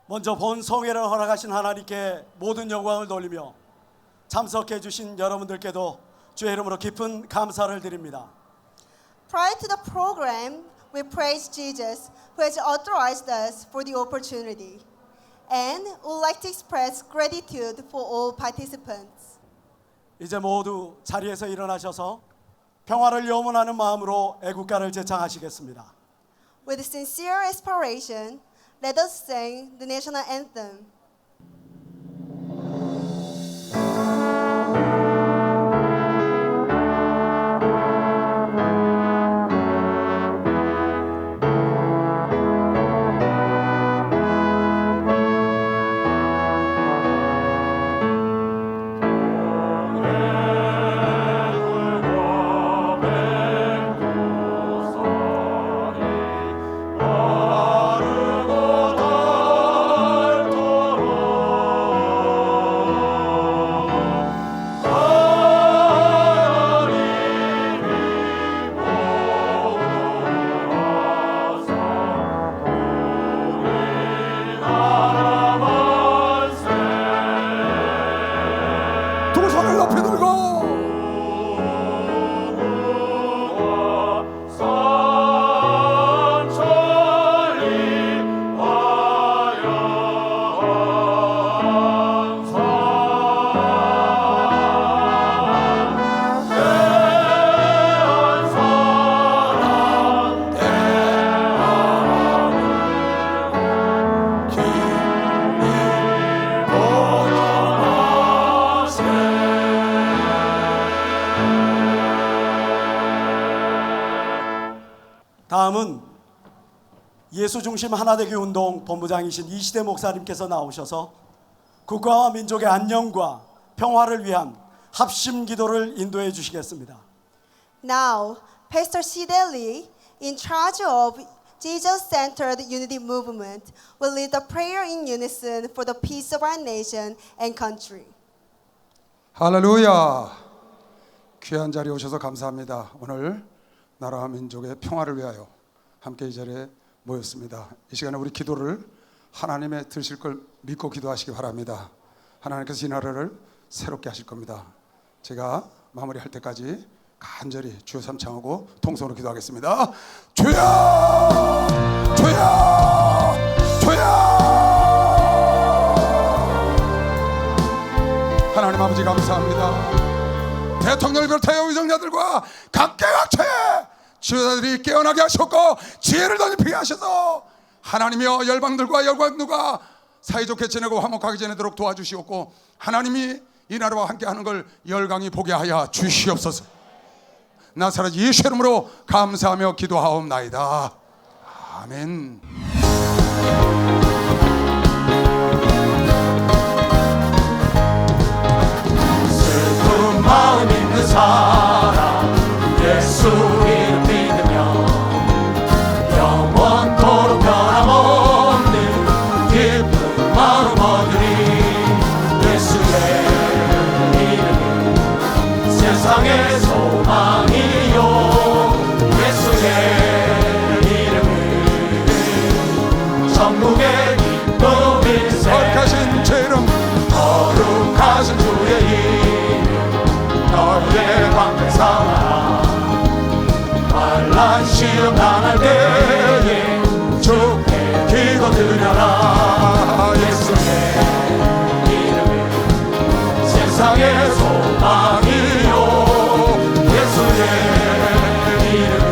먼저 본 성회를 허락하신 하나님께 모든 영광을 돌리며 참석해 주신 여러분들께도 주의 이름으로 깊은 감사를 드립니다. Prior to the program, we praise Jesus who has authorized us for the opportunity. And would like to express gratitude for all participants. 이제 모두 자리에서 일어나셔서 평화를 염원하는 마음으로 애국가를 제창하시겠습니다. With sincere aspiration, let us sing the national anthem. 두 손을 높이 들고 다음은 예수중심 하나되기 운동 본부장이신 이시대 목사님께서 나오셔서 국가와 민족의 안녕과 평화를 위한 합심 기도를 인도해 주시겠습니다. Now, Pastor Side Lee, in charge of Jesus-centered unity movement, will lead the prayer in unison for the peace of our nation and country. 할렐루야. 귀한 자리에 오셔서 감사합니다. 오늘 나라와 민족의 평화를 위하여 함께 이 자리에 모였습니다. 이 시간에 우리 기도를 하나님의 들으실 걸 믿고 기도하시기 바랍니다. 하나님께서 이 나라를 새롭게 하실 겁니다. 제가 마무리할 때까지 간절히 주여 삼창하고 통성으로 기도하겠습니다. 주여! 주여! 주여! 하나님 아버지 감사합니다. 대통령을 비롯하여 위정자들과 각계각처에 지도자들이 깨어나게 하셨고 지혜를 덧입히게 하셔서 하나님이여 열방들과 열방들과 사이좋게 지내고 화목하게 지내도록 도와주시옵고 하나님이 이 나라와 함께하는 걸 열강이 보게 하여 주시옵소서. 나사렛 예수 이름으로 감사하며 기도하옵나이다. 아멘. 슬픈 마음 있는 사람 예수 이름 믿으며 영원토록 변함없는 기쁜 마음 얻으리. 예수의 이름은 세상의 소망이요 예수의 이름은 천국의 기쁨일세. 거룩하신 주 이름 거룩하신 주의 이름 너희의 방패 삼아라. 환난 시험 당할 때에 주께 기도드려라. 예수의 이름은 세상의 소망이요 예수의 이름은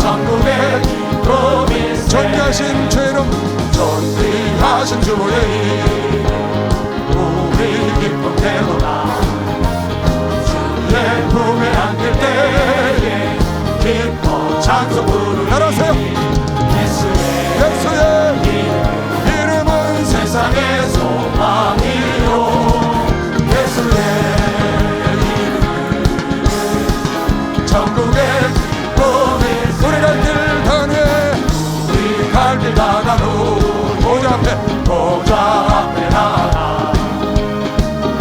천국의 기쁨일세. 존귀하신 주 이름 존귀하신 주의 이름 우리 기쁨 되도다. 주의 품에 안길 때에 기뻐 찬송 부르리. 따라하세요. 예수의 이름은 세상의 소망이요 예수의 이름은 천국의 기쁨일세. 우리 갈 길 다가누에 우리 갈 길 다가누 보좌 앞에 나가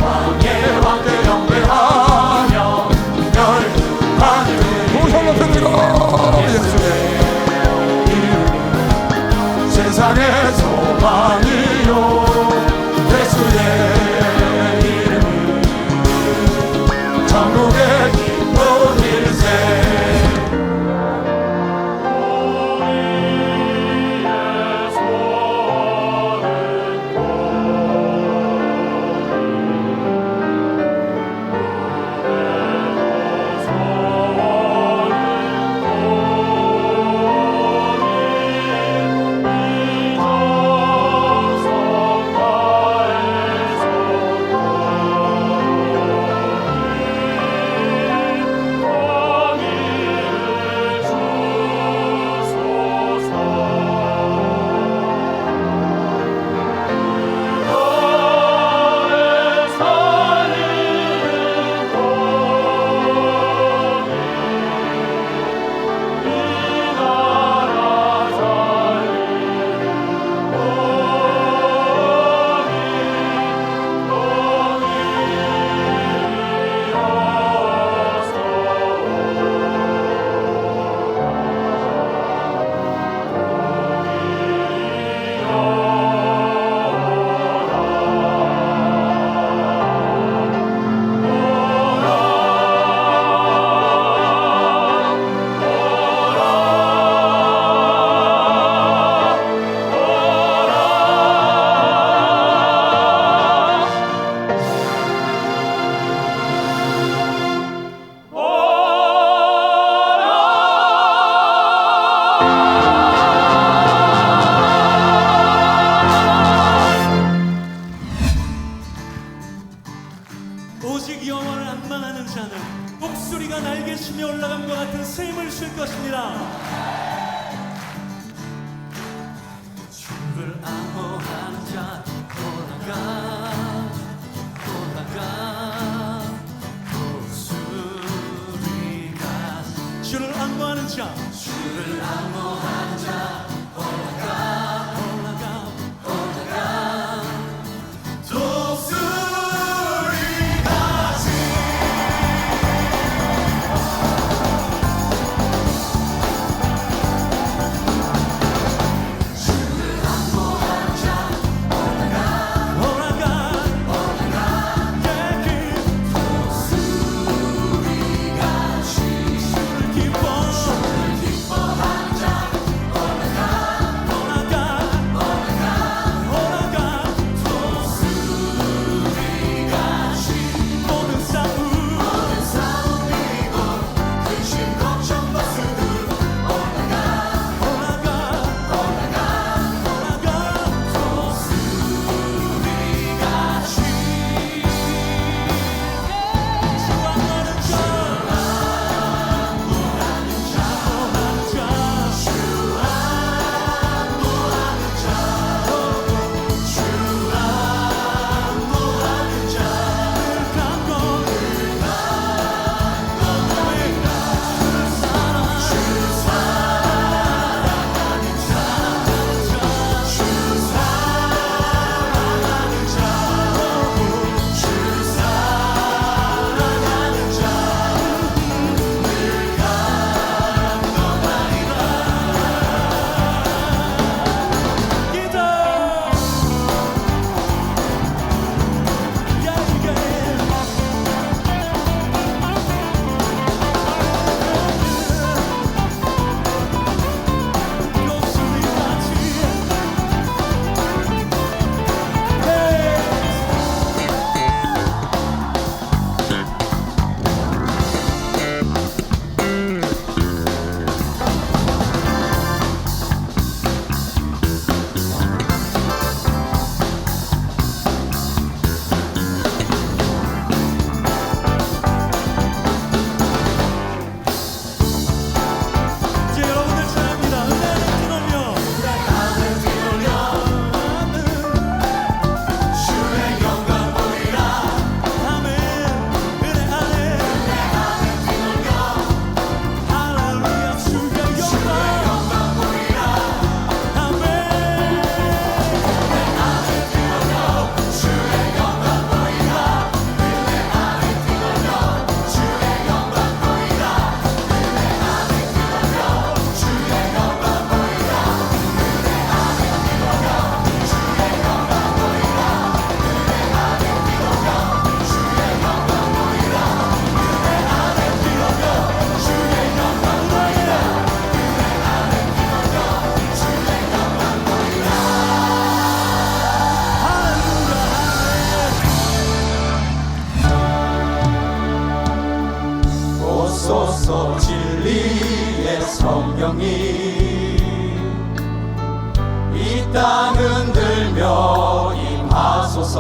왕의 왕들 영배하며 열하늘 두 손 높이 들고 예수의 이름 세상에서 안보하는 자 올라가 고수리가 주를 안보하는 자 올라가 독수리같이 오소서 진리의 성령이 이 땅 흔들며 임하소서.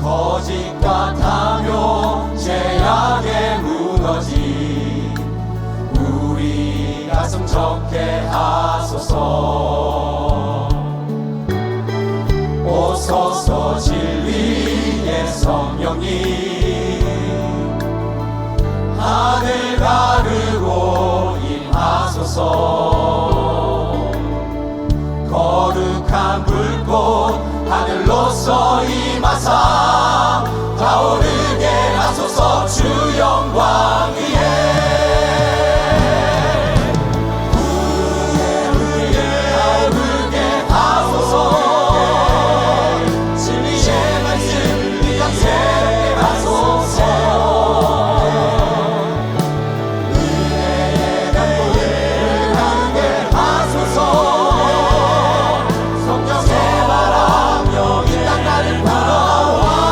거짓과 탐욕 죄악에 무너진 우리 가슴 적게 하소서. 오소서 진리의 성령이 하늘 가르고 임하소서. 거룩한 불꽃 하늘로서 임하사 타오르게 하소서. 주 영광 위에 성령의 바람 여기 땅 나를 불어와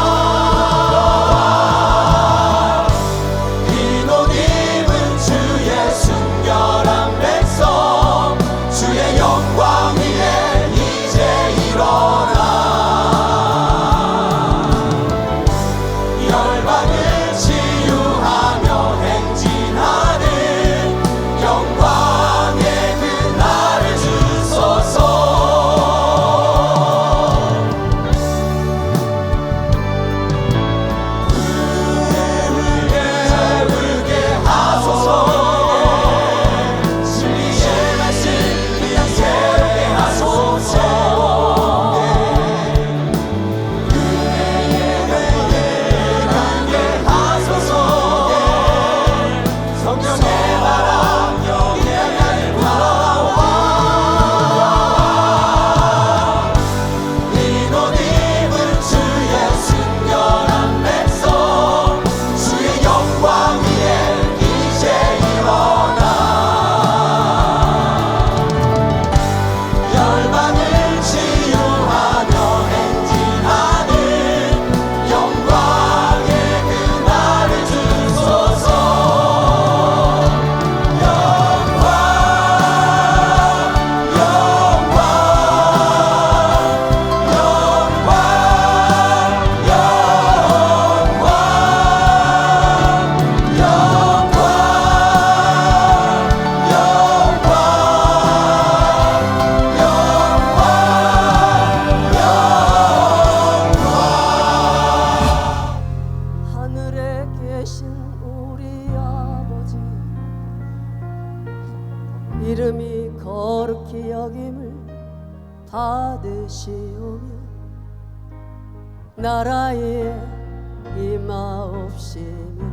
이름이 거룩히 여김을 받으시오며 나라에 임하옵시며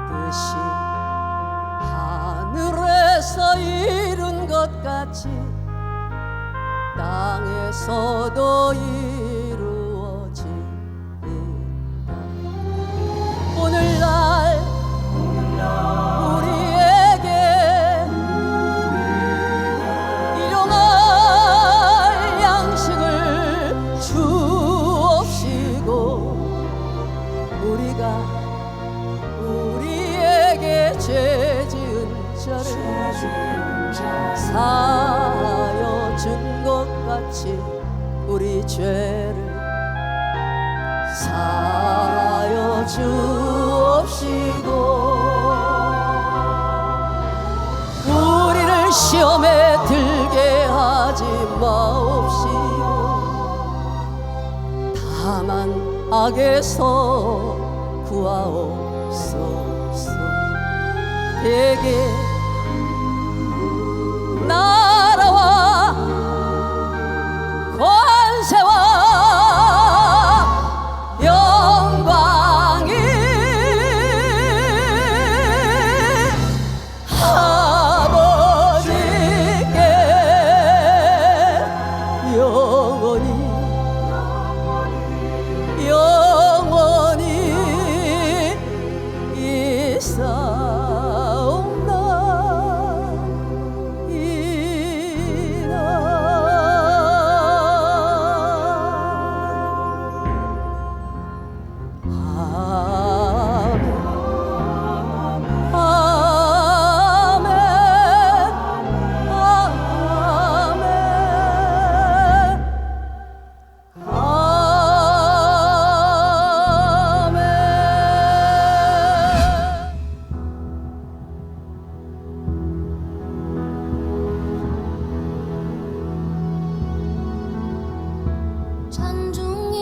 뜻이 하늘에서 이룬 것 같이 땅에서도 이루어지이다. 오늘날 우리에게 일용할 양식을 주옵시고 우리가 우리에게 죄 지은 자를 사하여 준 것 같이 우리 죄를 사하여 주옵시고 우리를 시험에 들게 하지 마옵시고 다만 악에서 구하옵소서. 대개 나라와 권세와 영광이 아버지께 영원히 천중이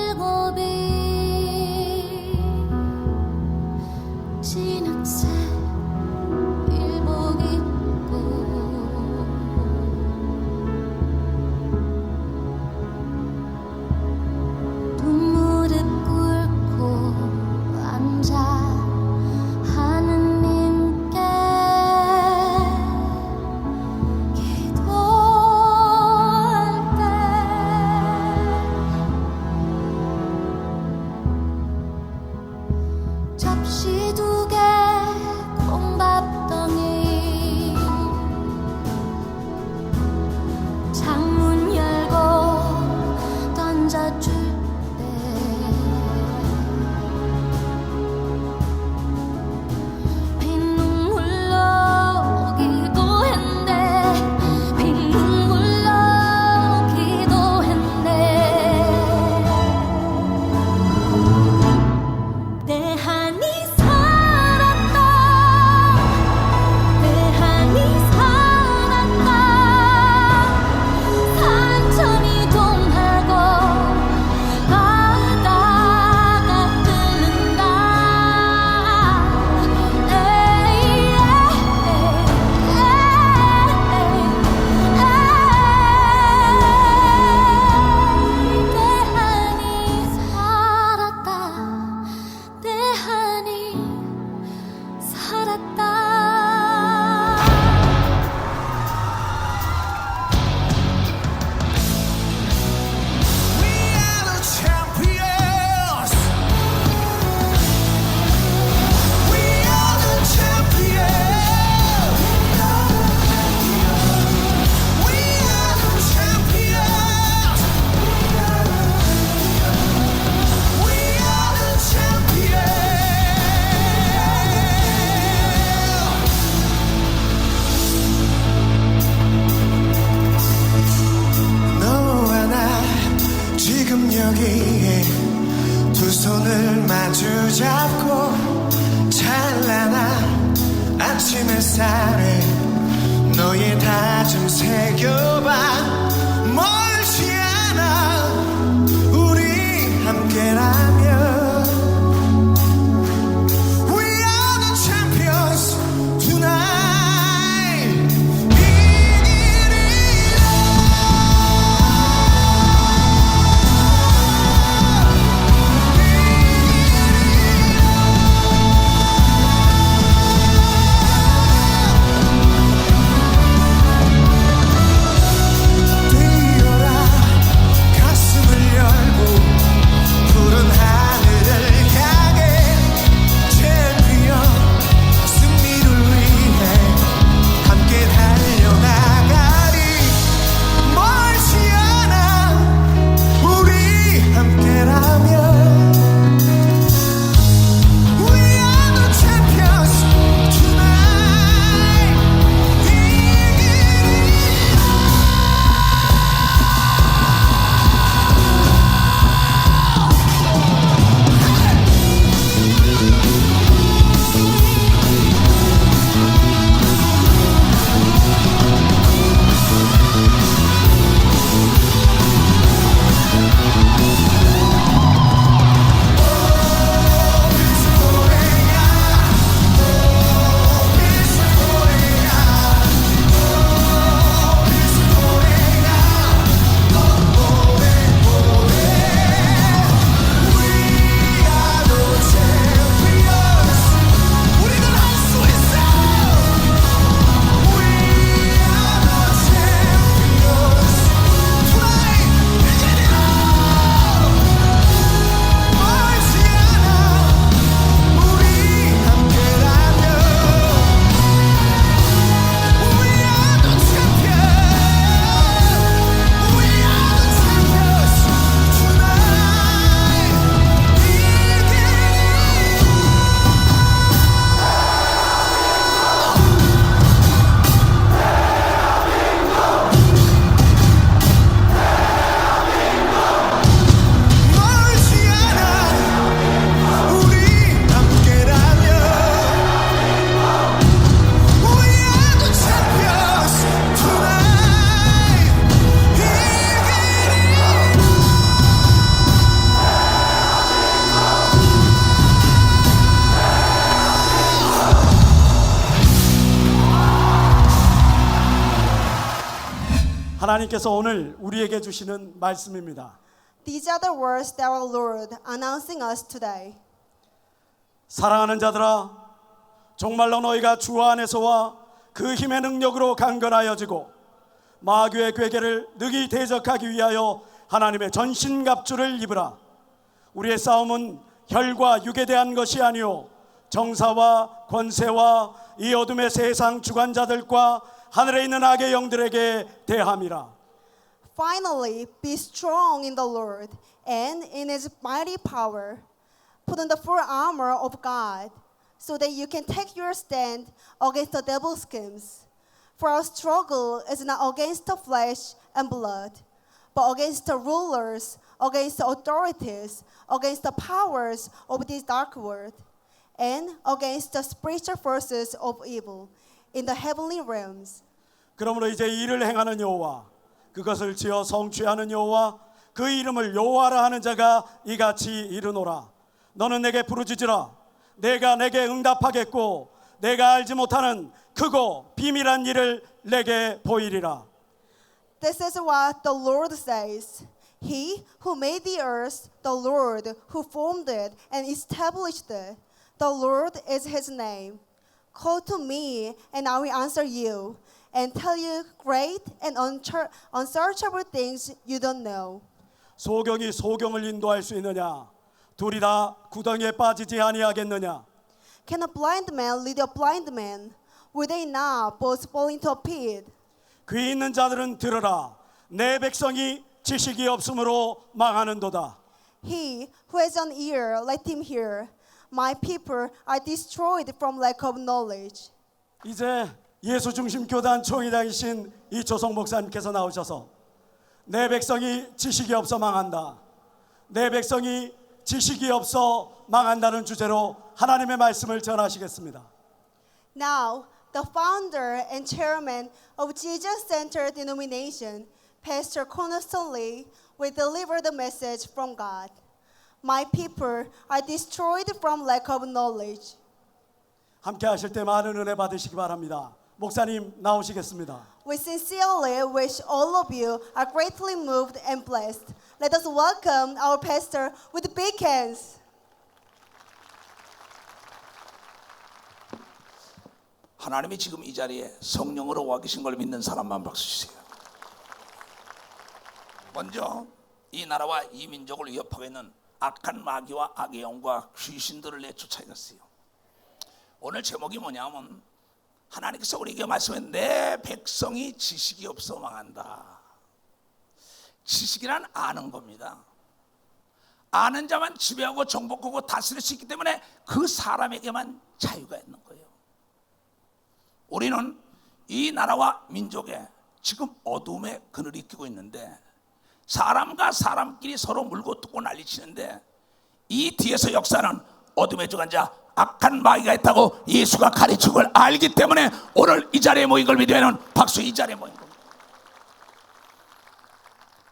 일곱이 진흙새 일복 입고 두 무릎 꿇고 앉아 하느님께 기도할 때 접시 두 개 햇살에 너의 다짐 새겨봐. 멀지 않아 우리 함께라면. We are the champions tonight. 이기리라. 뛰어라 가슴을 열고 푸른 하늘을 향해 챔피언 승리를 위해 함께 달려나가리. 멀지 않아 우리 함께라면. We are the champions tonight. 이기리라. 멀지 않아 우리 함께라면. We are the champions tonight. 이기리라. 하나님께서 오늘 우리에게 주시는 말씀입니다. These are the words that our Lord announcing us today. 사랑하는 자들아, 정말로 너희가 주 안에서와 그 힘의 능력으로 강건하여지고 마귀의 궤계를 능히 대적하기 위하여 하나님의 전신갑주를 입으라. 우리의 싸움은 혈과 육에 대한 것이 아니요 정사와 권세와 이 어둠의 세상 주관자들과 하늘에 있는 악의 영들에게 대함이라. Finally, be strong in the Lord and in his mighty power. Put on the full armor of God so that you can take your stand against the devil's schemes. For our struggle is not against the flesh and blood, but against the rulers, against the authorities, against the powers of this dark world, and against the spiritual forces of evil in the heavenly realms. 그러므로 이제 일을 행하는 여호와, 그것을 지어 성취하는 여호와, 그 이름을 여호와라 하는 자가 이같이 이르노라. 너는 내게 부르짖으라. 내가 내게 응답하겠고 내가 알지 못하는 크고 비밀한 일을 내게 보이리라. This is what the Lord says. He who made the earth, the Lord who formed it and established it. The Lord is his name. Call to me, and I will answer you, and tell you great and unsearchable things you don't know. 소경이 소경을 인도할 수 있느냐? 둘이 다 구덩이에 빠지지 아니하겠느냐? Can a blind man lead a blind man? Will they not both fall into a pit? 귀 있는 자들은 들으라. 내 백성이 지식이 없으므로 망하는도다. He who has an ear, let him hear. My people are destroyed from lack of knowledge. 이제 예수 중심 교단 총회장이신 이조성 목사님께서 나오셔서 내 백성이 지식이 없어 망한다. 내 백성이 지식이 없어 망한다는 주제로 하나님의 말씀을 전하시겠습니다. Now, the founder and chairman of Jesus Center denomination, Pastor Cornerstone Lee, will deliver the message from God. My people are destroyed from lack of knowledge. 함께 하실 때 많은 은혜 받으시기 바랍니다. 목사님 나오시겠습니다. We sincerely wish all of you are greatly moved and blessed. Let us welcome our pastor with big hands. 하나님이 지금 이 자리에 성령으로 와 계신 걸 믿는 사람만 박수 주세요. 먼저 이 나라와 이 민족을 위협하고 있는 악한 마귀와 악의 영과 귀신들을 내쫓아야겠어요. 오늘 제목이 뭐냐면 하나님께서 우리에게 말씀해 내 백성이 지식이 없어 망한다. 지식이란 아는 겁니다. 아는 자만 지배하고 정복하고 다스릴 수 있기 때문에 그 사람에게만 자유가 있는 거예요. 우리는 이 나라와 민족에 지금 어둠의 그늘이 끼고 있는데 사람과 사람끼리 서로 물고 뜯고 난리치는데 이 뒤에서 역사는 어둠의 주관자 악한 마귀가 있다고 예수가 가르친 걸 알기 때문에 오늘 이 자리에 모인 걸 믿으면 박수 이 자리에 모인 겁니다.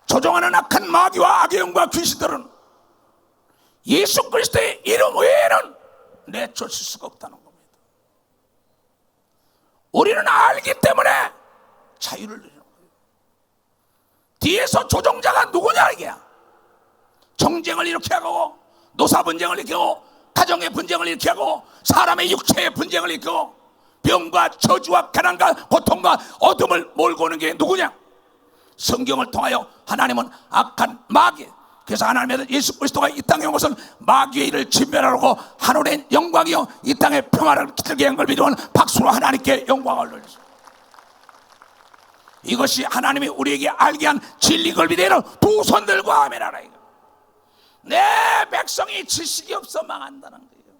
조종하는 악한 마귀와 악의 영과 귀신들은 예수 그리스도의 이름 외에는 내쫓을 수가 없다는 겁니다. 우리는 알기 때문에 자유를 누리는 거예요. 뒤에서 조종자가 누구냐 이게야. 정쟁을 일으켜 하고 노사 분쟁을 일으키고 가정의 분쟁을 일으키고 사람의 육체의 분쟁을 일으키고 병과 저주와 가난과 고통과 어둠을 몰고 오는 게 누구냐? 성경을 통하여 하나님은 악한 마귀, 그래서 하나님의 예수 그리스도가 이 땅에 온 것은 마귀의 일을 진멸하고 하늘의 영광이요 이 땅에 평화를 기들게 한 걸 믿으면 박수로 하나님께 영광을 돌리소. 이것이 하나님이 우리에게 알게 한 진리인 걸 믿으면 두 손 들고 아멘하라. 내 백성이 지식이 없어 망한다는 거예요.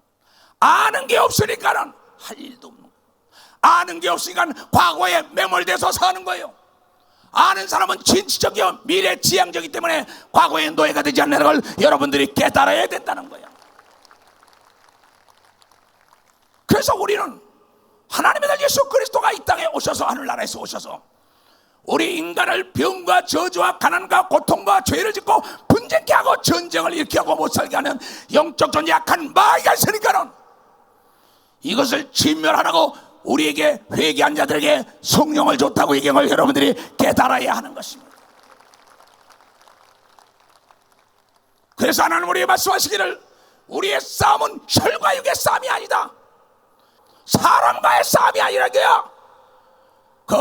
아는 게 없으니까는 할 일도 없는 거예요. 아는 게 없으니까 과거에 매몰돼서 사는 거예요. 아는 사람은 진취적이요 미래지향적이기 때문에 과거의 노예가 되지 않는 걸 여러분들이 깨달아야 된다는 거예요. 그래서 우리는 하나님의 아들 예수 그리스도가 이 땅에 오셔서 하늘나라에서 오셔서 우리 인간을 병과 저주와 가난과 고통과 죄를 짓고 분쟁케 하고 전쟁을 일으키게 하고 못 살게 하는 영적 존재 약한 마귀가 있으니까는 이것을 진멸하라고 우리에게 회개한 자들에게 성령을 줬다고 이 경을 여러분들이 깨달아야 하는 것입니다. 그래서 하나님 우리에게 말씀하시기를 우리의 싸움은 혈과 육의 싸움이 아니다. 사람과의 싸움이 아니라고요. 그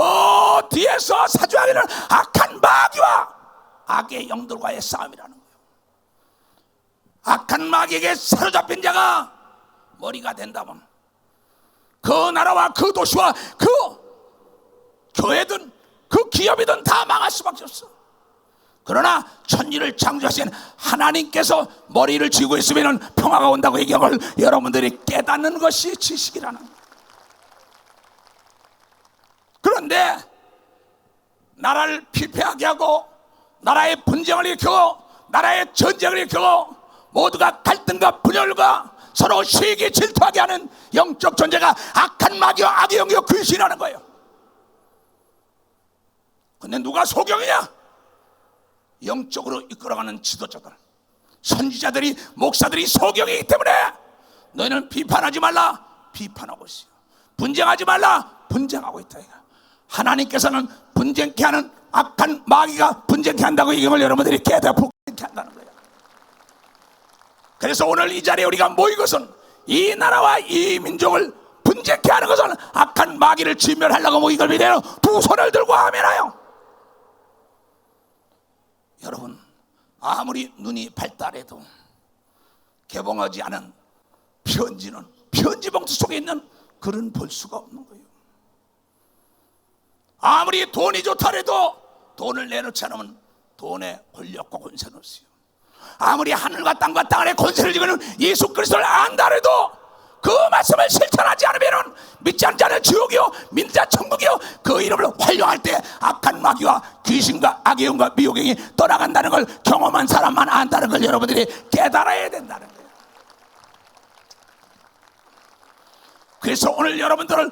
뒤에서 사주하기는 악한 마귀와 악의 영들과의 싸움이라는 거예요. 악한 마귀에게 사로잡힌 자가 머리가 된다면 그 나라와 그 도시와 그 교회든 그 기업이든 다 망할 수밖에 없어. 그러나 천지를 창조하신 하나님께서 머리를 쥐고 있으면 평화가 온다고 얘기한 걸 여러분들이 깨닫는 것이 지식이라는 거예요. 그런데 나라를 피폐하게 하고 나라의 분쟁을 일으키고 나라의 전쟁을 일으키고 모두가 갈등과 분열과 서로 시기 질투하게 하는 영적 존재가 악한 마귀와 악의 영이요 귀신이라는 거예요. 근데 누가 소경이냐? 영적으로 이끌어가는 지도자들, 선지자들이, 목사들이 소경이기 때문에 너희는 비판하지 말라, 비판하고 있어요. 분쟁하지 말라, 분쟁하고 있다. 하나님께서는 분쟁케 하는 악한 마귀가 분쟁케 한다고 이 경을 여러분들이 깨닫고 분쟁케 한다는 거예요. 그래서 오늘 이 자리에 우리가 모인 것은 이 나라와 이 민족을 분쟁케 하는 것은 악한 마귀를 진멸하려고 모인 걸 믿어요. 두 손을 들고 아멘하여. 여러분, 아무리 눈이 발달해도 개봉하지 않은 편지는 편지 봉투 속에 있는 글은 볼 수가 없는 거예요. 아무리 돈이 좋다 해도 돈을 내놓지 않으면 돈의 권력과 권세는 없어요. 아무리 하늘과 땅과 땅 안에 권세를 지고는 예수 그리스도를 안다 해도 그 말씀을 실천하지 않으면 믿지 않는 자는 지옥이요 믿는 자 천국이요 그 이름을 활용할 때 악한 마귀와 귀신과 악의 영과 미혹의 영이 떠나간다는 걸 경험한 사람만 안다는 걸 여러분들이 깨달아야 된다는 거예요. 그래서 오늘 여러분들을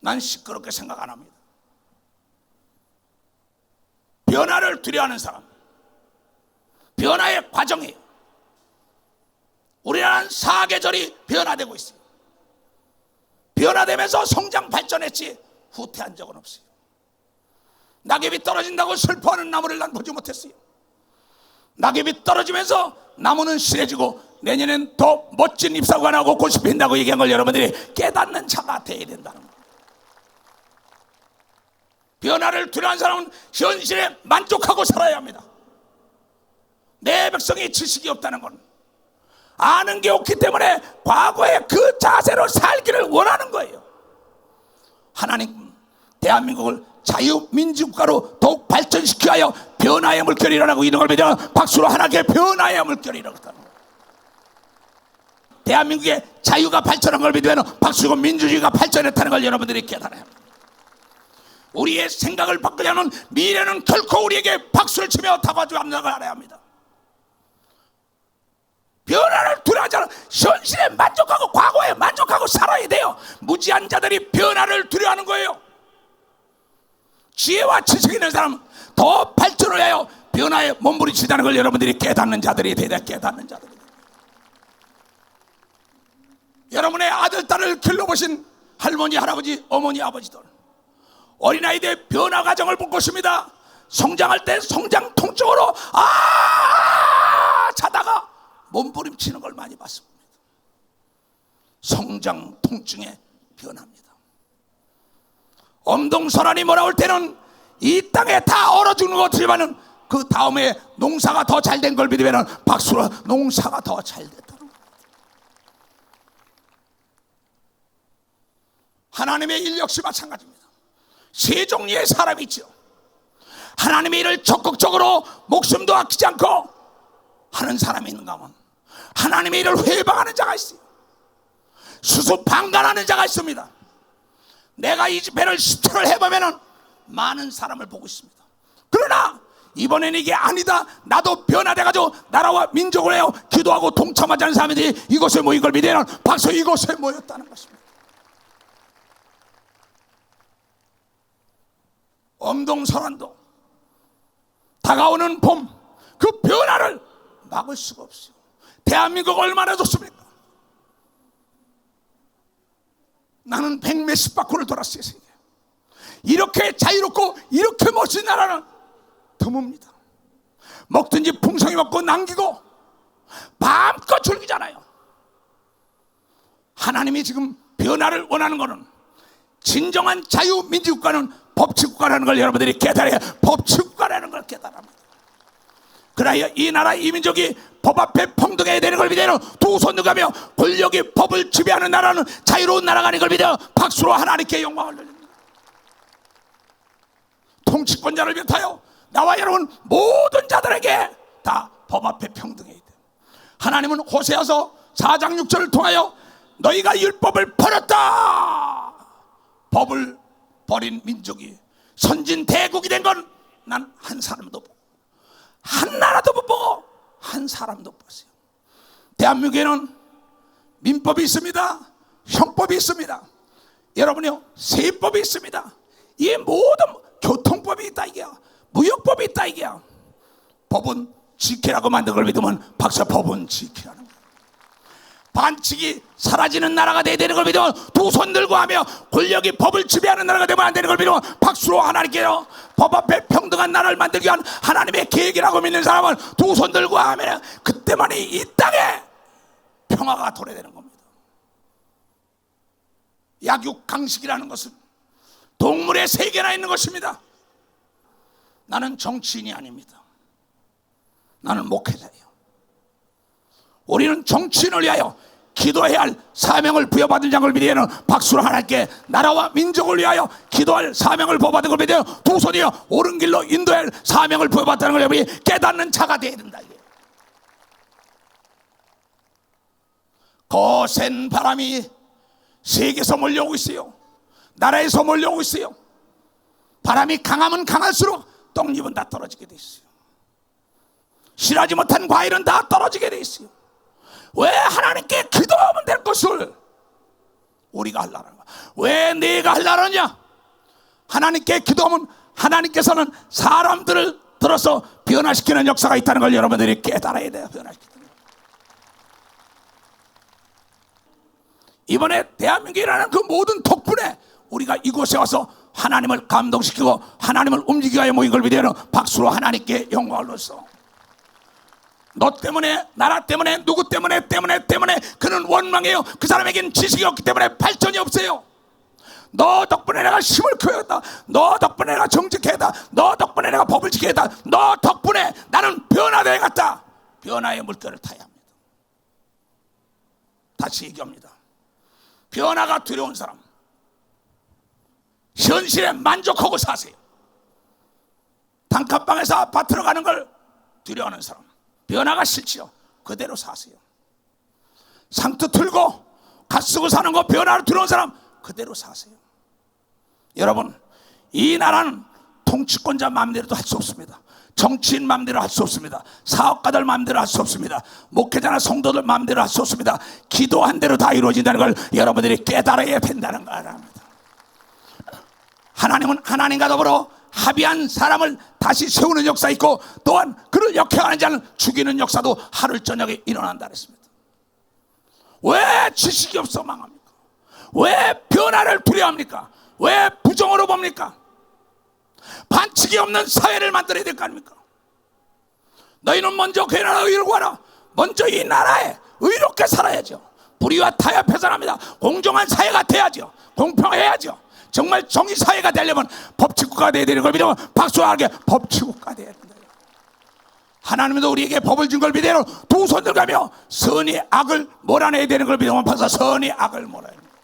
난 시끄럽게 생각 안 합니다. 변화를 두려워하는 사람, 변화의 과정이에요. 우리나라는 사계절이 변화되고 있어요. 변화되면서 성장 발전했지 후퇴한 적은 없어요. 낙엽이 떨어진다고 슬퍼하는 나무를 난 보지 못했어요. 낙엽이 떨어지면서 나무는 실해지고 내년엔 더 멋진 잎사구가 나고 꽃이 핀다고 얘기한 걸 여러분들이 깨닫는 자가 되어야 된다는 거예요. 변화를 두려워하는 사람은 현실에 만족하고 살아야 합니다. 내 백성이 지식이 없다는 건 아는 게 없기 때문에 과거의 그 자세로 살기를 원하는 거예요. 하나님 대한민국을 자유민주국가로 더욱 발전시켜야 하여 변화의 물결이 일어나고 이런 걸 믿어 박수로 하나님께 변화의 물결이 일어났다는 거예요. 대한민국의 자유가 발전한 걸 믿으면 박수고 민주주의가 발전했다는 걸 여러분들이 깨달아야 합니다. 우리의 생각을 바꾸려는 미래는 결코 우리에게 박수를 치며 다가오지 않는 걸 알아야 합니다. 변화를 두려워하지 않아 현실에 만족하고 과거에 만족하고 살아야 돼요. 무지한 자들이 변화를 두려워하는 거예요. 지혜와 지식 있는 사람은 더 발전을 위하여 변화에 몸부림치다는 걸 여러분들이 깨닫는 자들이 되야 돼. 깨닫는 자들이. 여러분의 아들 딸을 길러보신 할머니 할아버지 어머니 아버지들 어린아이들의 변화 과정을 볼 것입니다. 성장할 때 성장 통증으로 자다가 몸부림치는 걸 많이 봤습니다. 성장 통증의 변화입니다. 엄동설한이 몰아올 때는 이 땅에 다 얼어 죽는 것 같지만은 그 다음에 농사가 더 잘 된 걸 믿으면 박수로 농사가 더 잘 됐다는 겁니다. 하나님의 일 역시 마찬가지입니다. 세 종류의 사람이 있죠. 하나님의 일을 적극적으로 목숨도 아끼지 않고 하는 사람이 있는가 하면 하나님의 일을 회방하는 자가 있어요. 수수방관하는 자가 있습니다. 내가 이 집회를 10초를 해보면 많은 사람을 보고 있습니다. 그러나 이번에는 이게 아니다. 나도 변화돼가지고 나라와 민족을 해요 기도하고 동참하지 않는 사람들이 이곳에 모인 걸 믿으면 박수 이곳에 모였다는 것입니다. 엄동설한도 다가오는 봄 그 변화를 막을 수가 없어요. 대한민국 얼마나 좋습니까? 나는 100몇십 바퀴를 돌았어요. 이렇게 자유롭고 이렇게 멋진 나라는 드뭅니다. 먹든지 풍성히 먹고 남기고 마음껏 즐기잖아요. 하나님이 지금 변화를 원하는 것은 진정한 자유민주국가는 법치국가라는 걸 여러분들이 깨달아야 법치국가라는 걸 깨달아합니다. 그래야 이 나라 이 민족이 법 앞에 평등해야 되는 걸 믿어요. 두 손 들가며 권력이 법을 지배하는 나라는 자유로운 나라가 아닌 걸 믿어 박수로 하나님께 영광을 돌립니다. 통치권자를 비롯하여 나와 여러분 모든 자들에게 다 법 앞에 평등해야 돼. 하나님은 호세아서 4장 6절을 통하여 너희가 율법을 버렸다. 법을 버린 민족이 선진 대국이 된 건 난 한 사람도 보고 한 나라도 못 보고 한 사람도 못 봤어요. 대한민국에는 민법이 있습니다. 형법이 있습니다. 여러분요 세법이 있습니다. 이 모든 교통법이 있다 이게야. 무역법이 있다 이게야. 법은 지키라고 만든 걸 믿으면 박사 법은 지키라는 거예요. 반칙이 사라지는 나라가 돼야 되는 걸 믿으면 두 손 들고 하며 권력이 법을 지배하는 나라가 되면 안 되는 걸 믿으면 박수로 하나님께요 법 앞에 평등한 나라를 만들기 위한 하나님의 계획이라고 믿는 사람은 두 손 들고 하면 그때만이 이 땅에 평화가 도래되는 겁니다. 약육강식이라는 것은 동물의 세계나 있는 것입니다. 나는 정치인이 아닙니다. 나는 목회자예요. 우리는 정치인을 위하여 기도해야 할 사명을 부여받은 자를 믿으면 박수로 하나님께 나라와 민족을 위하여 기도할 사명을 부여받은 걸 믿으면 두 손이여 옳은 길로 인도할 사명을 부여받다는 걸 여러분이 깨닫는 자가 되어야 된다. 거센 바람이 세계에서 몰려오고 있어요. 나라에서 몰려오고 있어요. 바람이 강하면 강할수록 떡잎은 다 떨어지게 돼 있어요. 실하지 못한 과일은 다 떨어지게 돼 있어요. 왜 하나님께 기도하면 될 것을 우리가 하려는 거야. 왜 내가 하려느냐? 하나님께 기도하면 하나님께서는 사람들을 들어서 변화시키는 역사가 있다는 걸 여러분들이 깨달아야 돼요. 변화시키는 거. 이번에 대한민국에 일어나는 그 모든 덕분에 우리가 이곳에 와서 하나님을 감동시키고 하나님을 움직이기 위하여 모인 걸 믿어요. 박수로 하나님께 영광을 돌리소. 너 때문에, 나라 때문에, 누구 때문에 그는 원망해요. 그 사람에게는 지식이 없기 때문에 발전이 없어요. 너 덕분에 내가 힘을 키워야겠다. 너 덕분에 내가 정직해야겠다. 너 덕분에 내가 법을 지켜야겠다. 너 덕분에 나는 변화되어야겠다. 변화의 물결을 타야 합니다. 다시 얘기합니다. 변화가 두려운 사람, 현실에 만족하고 사세요. 단칸방에서 아파트로 가는 걸 두려워하는 사람, 변화가 싫지요. 그대로 사세요. 상투 틀고 갓 쓰고 사는 거 변화를 두려운 사람 그대로 사세요. 여러분, 이 나라는 통치권자 마음대로도 할 수 없습니다. 정치인 마음대로 할 수 없습니다. 사업가들 마음대로 할 수 없습니다. 목회자나 성도들 마음대로 할 수 없습니다. 기도한 대로 다 이루어진다는 걸 여러분들이 깨달아야 된다는 거랍니다. 하나님은 하나님과 더불어 합의한 사람을 다시 세우는 역사 있고, 또한 그를 역행하는 자는 죽이는 역사도 하루 저녁에 일어난다 그랬습니다. 왜 지식이 없어 망합니까? 왜 변화를 두려워합니까? 왜 부정으로 봅니까? 반칙이 없는 사회를 만들어야 될 거 아닙니까? 너희는 먼저 괜한 의를 구하라. 먼저 이 나라에 의롭게 살아야죠. 불의와 타협 해산합니다. 공정한 사회가 돼야죠. 공평해야죠. 정말 정의사회가 되려면 법치국가가 돼야 되는 걸 믿으면 박수하게 법치국가가 돼야 된다. 하나님도 우리에게 법을 준 걸 믿으면 두 손 들가며 선이 악을 몰아내야 되는 걸 믿으면 박수, 선이 악을 몰아내야 됩니다.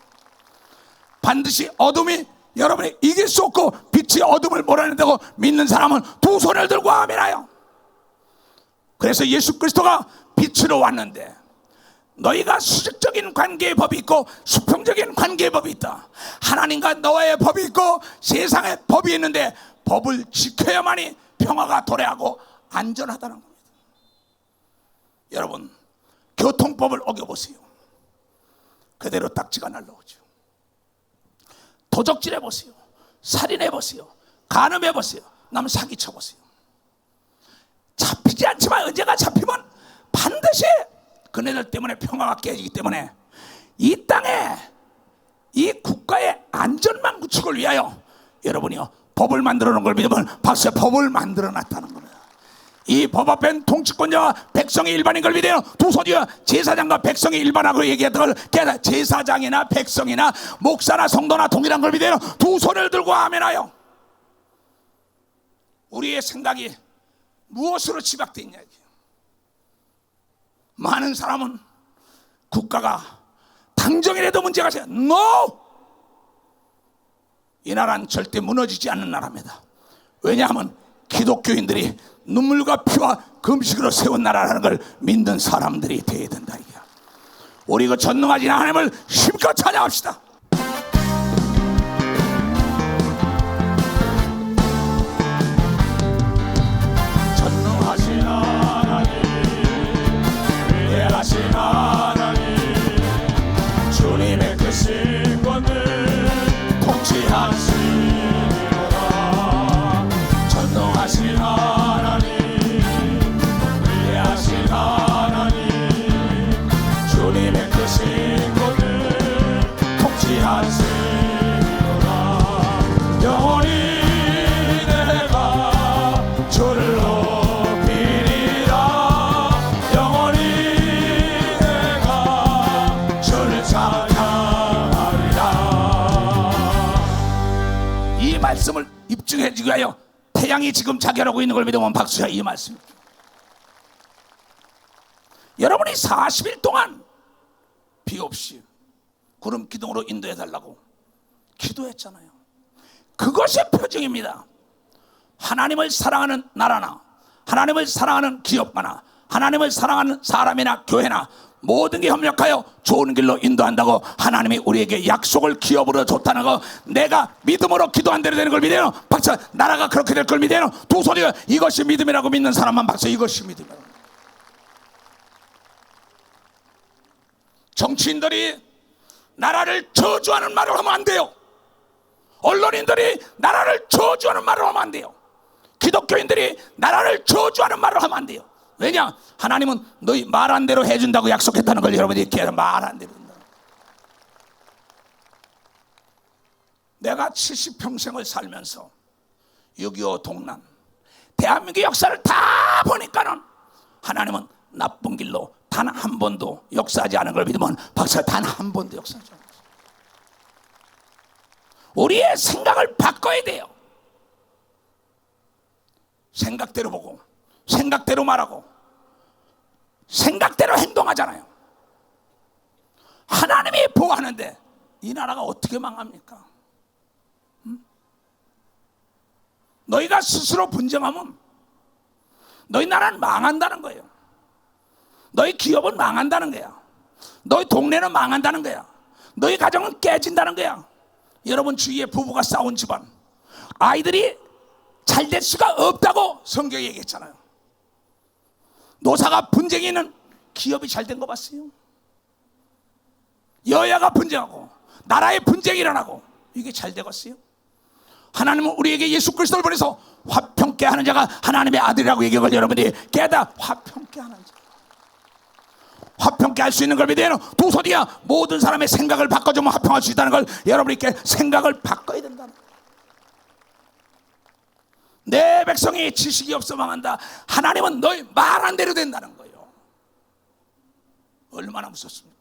반드시 어둠이 여러분이 이길 수 없고 빛이 어둠을 몰아낸다고 믿는 사람은 두 손을 들고 아멘하여. 그래서 예수 그리스도가 빛으로 왔는데, 너희가 수직적인 관계의 법이 있고 수평적인 관계의 법이 있다. 하나님과 너와의 법이 있고 세상의 법이 있는데 법을 지켜야만이 평화가 도래하고 안전하다는 겁니다. 여러분, 교통법을 어겨보세요. 그대로 딱지가 날라오죠. 도적질해보세요. 살인해보세요. 간음해보세요. 남 사기쳐보세요. 잡히지 않지만 언제가 잡히면 반드시 그네들 때문에 평화가 깨지기 때문에 이 땅에, 이 국가의 안전만 구축을 위하여 여러분이요 법을 만들어 놓은 걸 믿으면 박수에 법을 만들어 놨다는 겁니다. 이 법 앞엔 통치권자와 백성이 일반인 걸 믿어요. 두 손이요 제사장과 백성이 일반하고 얘기했던 걸 제사장이나 백성이나 목사나 성도나 동일한 걸 믿어요. 두 손을 들고 아멘하여. 우리의 생각이 무엇으로 집약되어 있냐. 많은 사람은 국가가 당정이라도 문제가 있어요. NO! 이 나라는 절대 무너지지 않는 나라입니다. 왜냐하면 기독교인들이 눈물과 피와 금식으로 세운 나라라는 걸 믿는 사람들이 되어야 된다. 우리 그 전능하신 하나님을 힘껏 찬양합시다. 전능하신 하나님, 위대하신 하나님, 주님의 그 신권을 통치하시리로다. 전능하신 하나님, 위대하신 하나님, 주님의 그 신권을 통치하시리로다. 영원히 내가 주를 높이리라. 영원히 내가 주를 찬양하리라. 이 말씀을 입증해 주기 위하여 태양이 지금 자결하고 있는 걸 믿으면 박수야. 이 말씀입니다. 여러분이 40일 동안 비 없이 구름 기둥으로 인도해 달라고 기도했잖아요. 그것이 표징입니다. 하나님을 사랑하는 나라나 하나님을 사랑하는 기업가나 하나님을 사랑하는 사람이나 교회나 모든 게 협력하여 좋은 길로 인도한다고 하나님이 우리에게 약속을 기업으로 줬다는 거, 내가 믿음으로 기도한 대로 되는 걸 믿어요. 박수. 나라가 그렇게 될 걸 믿어요. 두 손이가 이것이 믿음이라고 믿는 사람만 박수. 이것이 믿음이라고. 정치인들이 나라를 저주하는 말을 하면 안 돼요. 언론인들이 나라를 저주하는 말을 하면 안 돼요. 기독교인들이 나라를 저주하는 말을 하면 안 돼요. 왜냐? 하나님은 너희 말한 대로 해준다고 약속했다는 걸 여러분이 계속 말한 대로 한다. 내가 70평생을 살면서 6.25 동란 대한민국 역사를 다 보니까는 하나님은 나쁜 길로 단 한 번도 역사하지 않은 걸 믿으면 박사 단 한 번도 역사하지 않았어요. 우리의 생각을 바꿔야 돼요. 생각대로 보고 생각대로 말하고 생각대로 행동하잖아요. 하나님이 보호하는데 이 나라가 어떻게 망합니까? 너희가 스스로 분쟁하면 너희 나라는 망한다는 거예요. 너희 기업은 망한다는 거야. 너희 동네는 망한다는 거야. 너희 가정은 깨진다는 거야. 여러분 주위에 부부가 싸운 집안, 아이들이 잘 될 수가 없다고 성경이 얘기했잖아요. 노사가 분쟁이 있는 기업이 잘 된 거 봤어요? 여야가 분쟁하고 나라의 분쟁이 일어나고 이게 잘 되겠어요? 하나님은 우리에게 예수 그리스도를 보내서 화평케 하는 자가 하나님의 아들이라고 얘기한 걸 여러분이 깨닫. 화평케 하는 자, 화평케 할 수 있는 걸 믿어야 두 손이야. 모든 사람의 생각을 바꿔주면 화평할 수 있다는 걸 여러분이 생각을 바꿔야 된다는 거예요. 내 백성이 지식이 없어 망한다. 하나님은 너희 말한 대로 된다는 거예요. 얼마나 무섭습니까?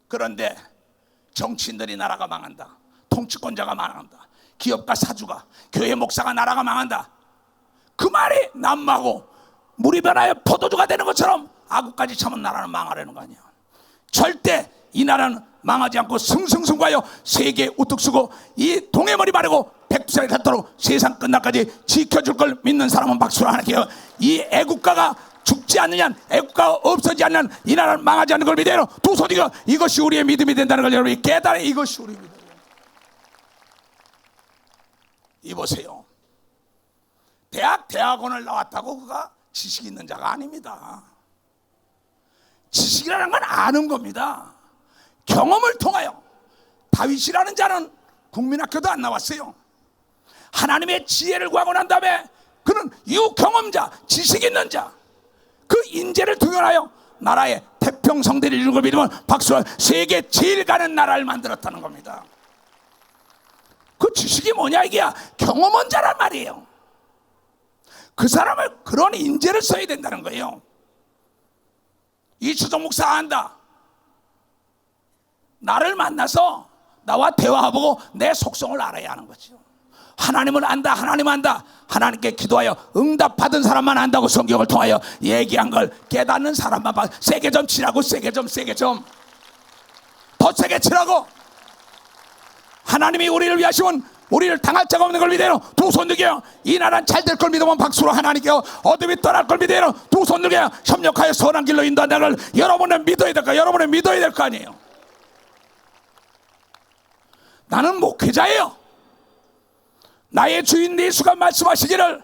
그런데 정치인들이 나라가 망한다, 통치권자가 망한다, 기업가 사주가, 교회 목사가 나라가 망한다, 그 말이 남마고 물이 변하여 포도주가 되는 것처럼 아구까지 참은 나라는 망하려는 거 아니야. 절대 이 나라는 망하지 않고 승승승구하여 세계에 우뚝 서고 이 동해머리 바르고 백두산이 닿도록 세상 끝날까지 지켜줄 걸 믿는 사람은 박수를 하나 해요. 이 애국가가 죽지 않느냐, 애국가가 없어지지 않는 이 나라는 망하지 않는 걸 믿어요. 두 손이가 이것이 우리의 믿음이 된다는 걸 여러분이 깨달아. 이것이 우리 믿음이에요. 이보세요. 대학원을 나왔다고 그가 지식 있는 자가 아닙니다. 지식이라는 건 아는 겁니다. 경험을 통하여. 다윗이라는 자는 국민학교도 안 나왔어요. 하나님의 지혜를 구하고 난 다음에 그는 유경험자, 지식 있는 자, 그 인재를 동원하여 나라의 태평성대를 이루는 걸 믿으면 박수와 세계 제일 가는 나라를 만들었다는 겁니다. 그 지식이 뭐냐, 이게야 경험한 자란 말이에요. 그 사람을 그런 인재를 써야 된다는 거예요. 이추종 목사 안다. 나를 만나서 나와 대화하고 내 속성을 알아야 하는 거죠. 하나님을 안다, 하나님 안다. 하나님께 기도하여 응답받은 사람만 안다고 성경을 통하여 얘기한 걸 깨닫는 사람만 봐. 세게 좀 치라고, 세게 좀 더 세게 치라고. 하나님이 우리를 위하시면 우리를 당할 자가 없는 걸 믿어요. 두 손 들게요. 이 나라는 잘 될 걸 믿으면 박수로 하나님께 어둠이 떠날 걸 믿어요. 두 손 들게요. 협력하여 선한 길로 인도한다는 걸 여러분은 믿어야 될까? 여러분은 믿어야 될 거 아니에요. 나는 목회자예요. 나의 주인 예수가 말씀하시기를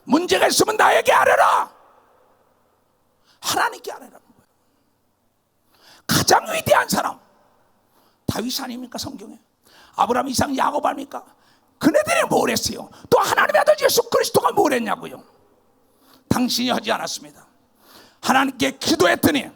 문제가 있으면 나에게 아뢰라. 하나님께 아뢰라는 거예요. 가장 위대한 사람 다윗 아닙니까? 성경에 아브라함, 이삭, 야곱 아닙니까? 그네들이 뭘 했어요? 또 하나님의 아들 예수 그리스도가 뭘 했냐고요? 당신이 하지 않았습니다. 하나님께 기도했더니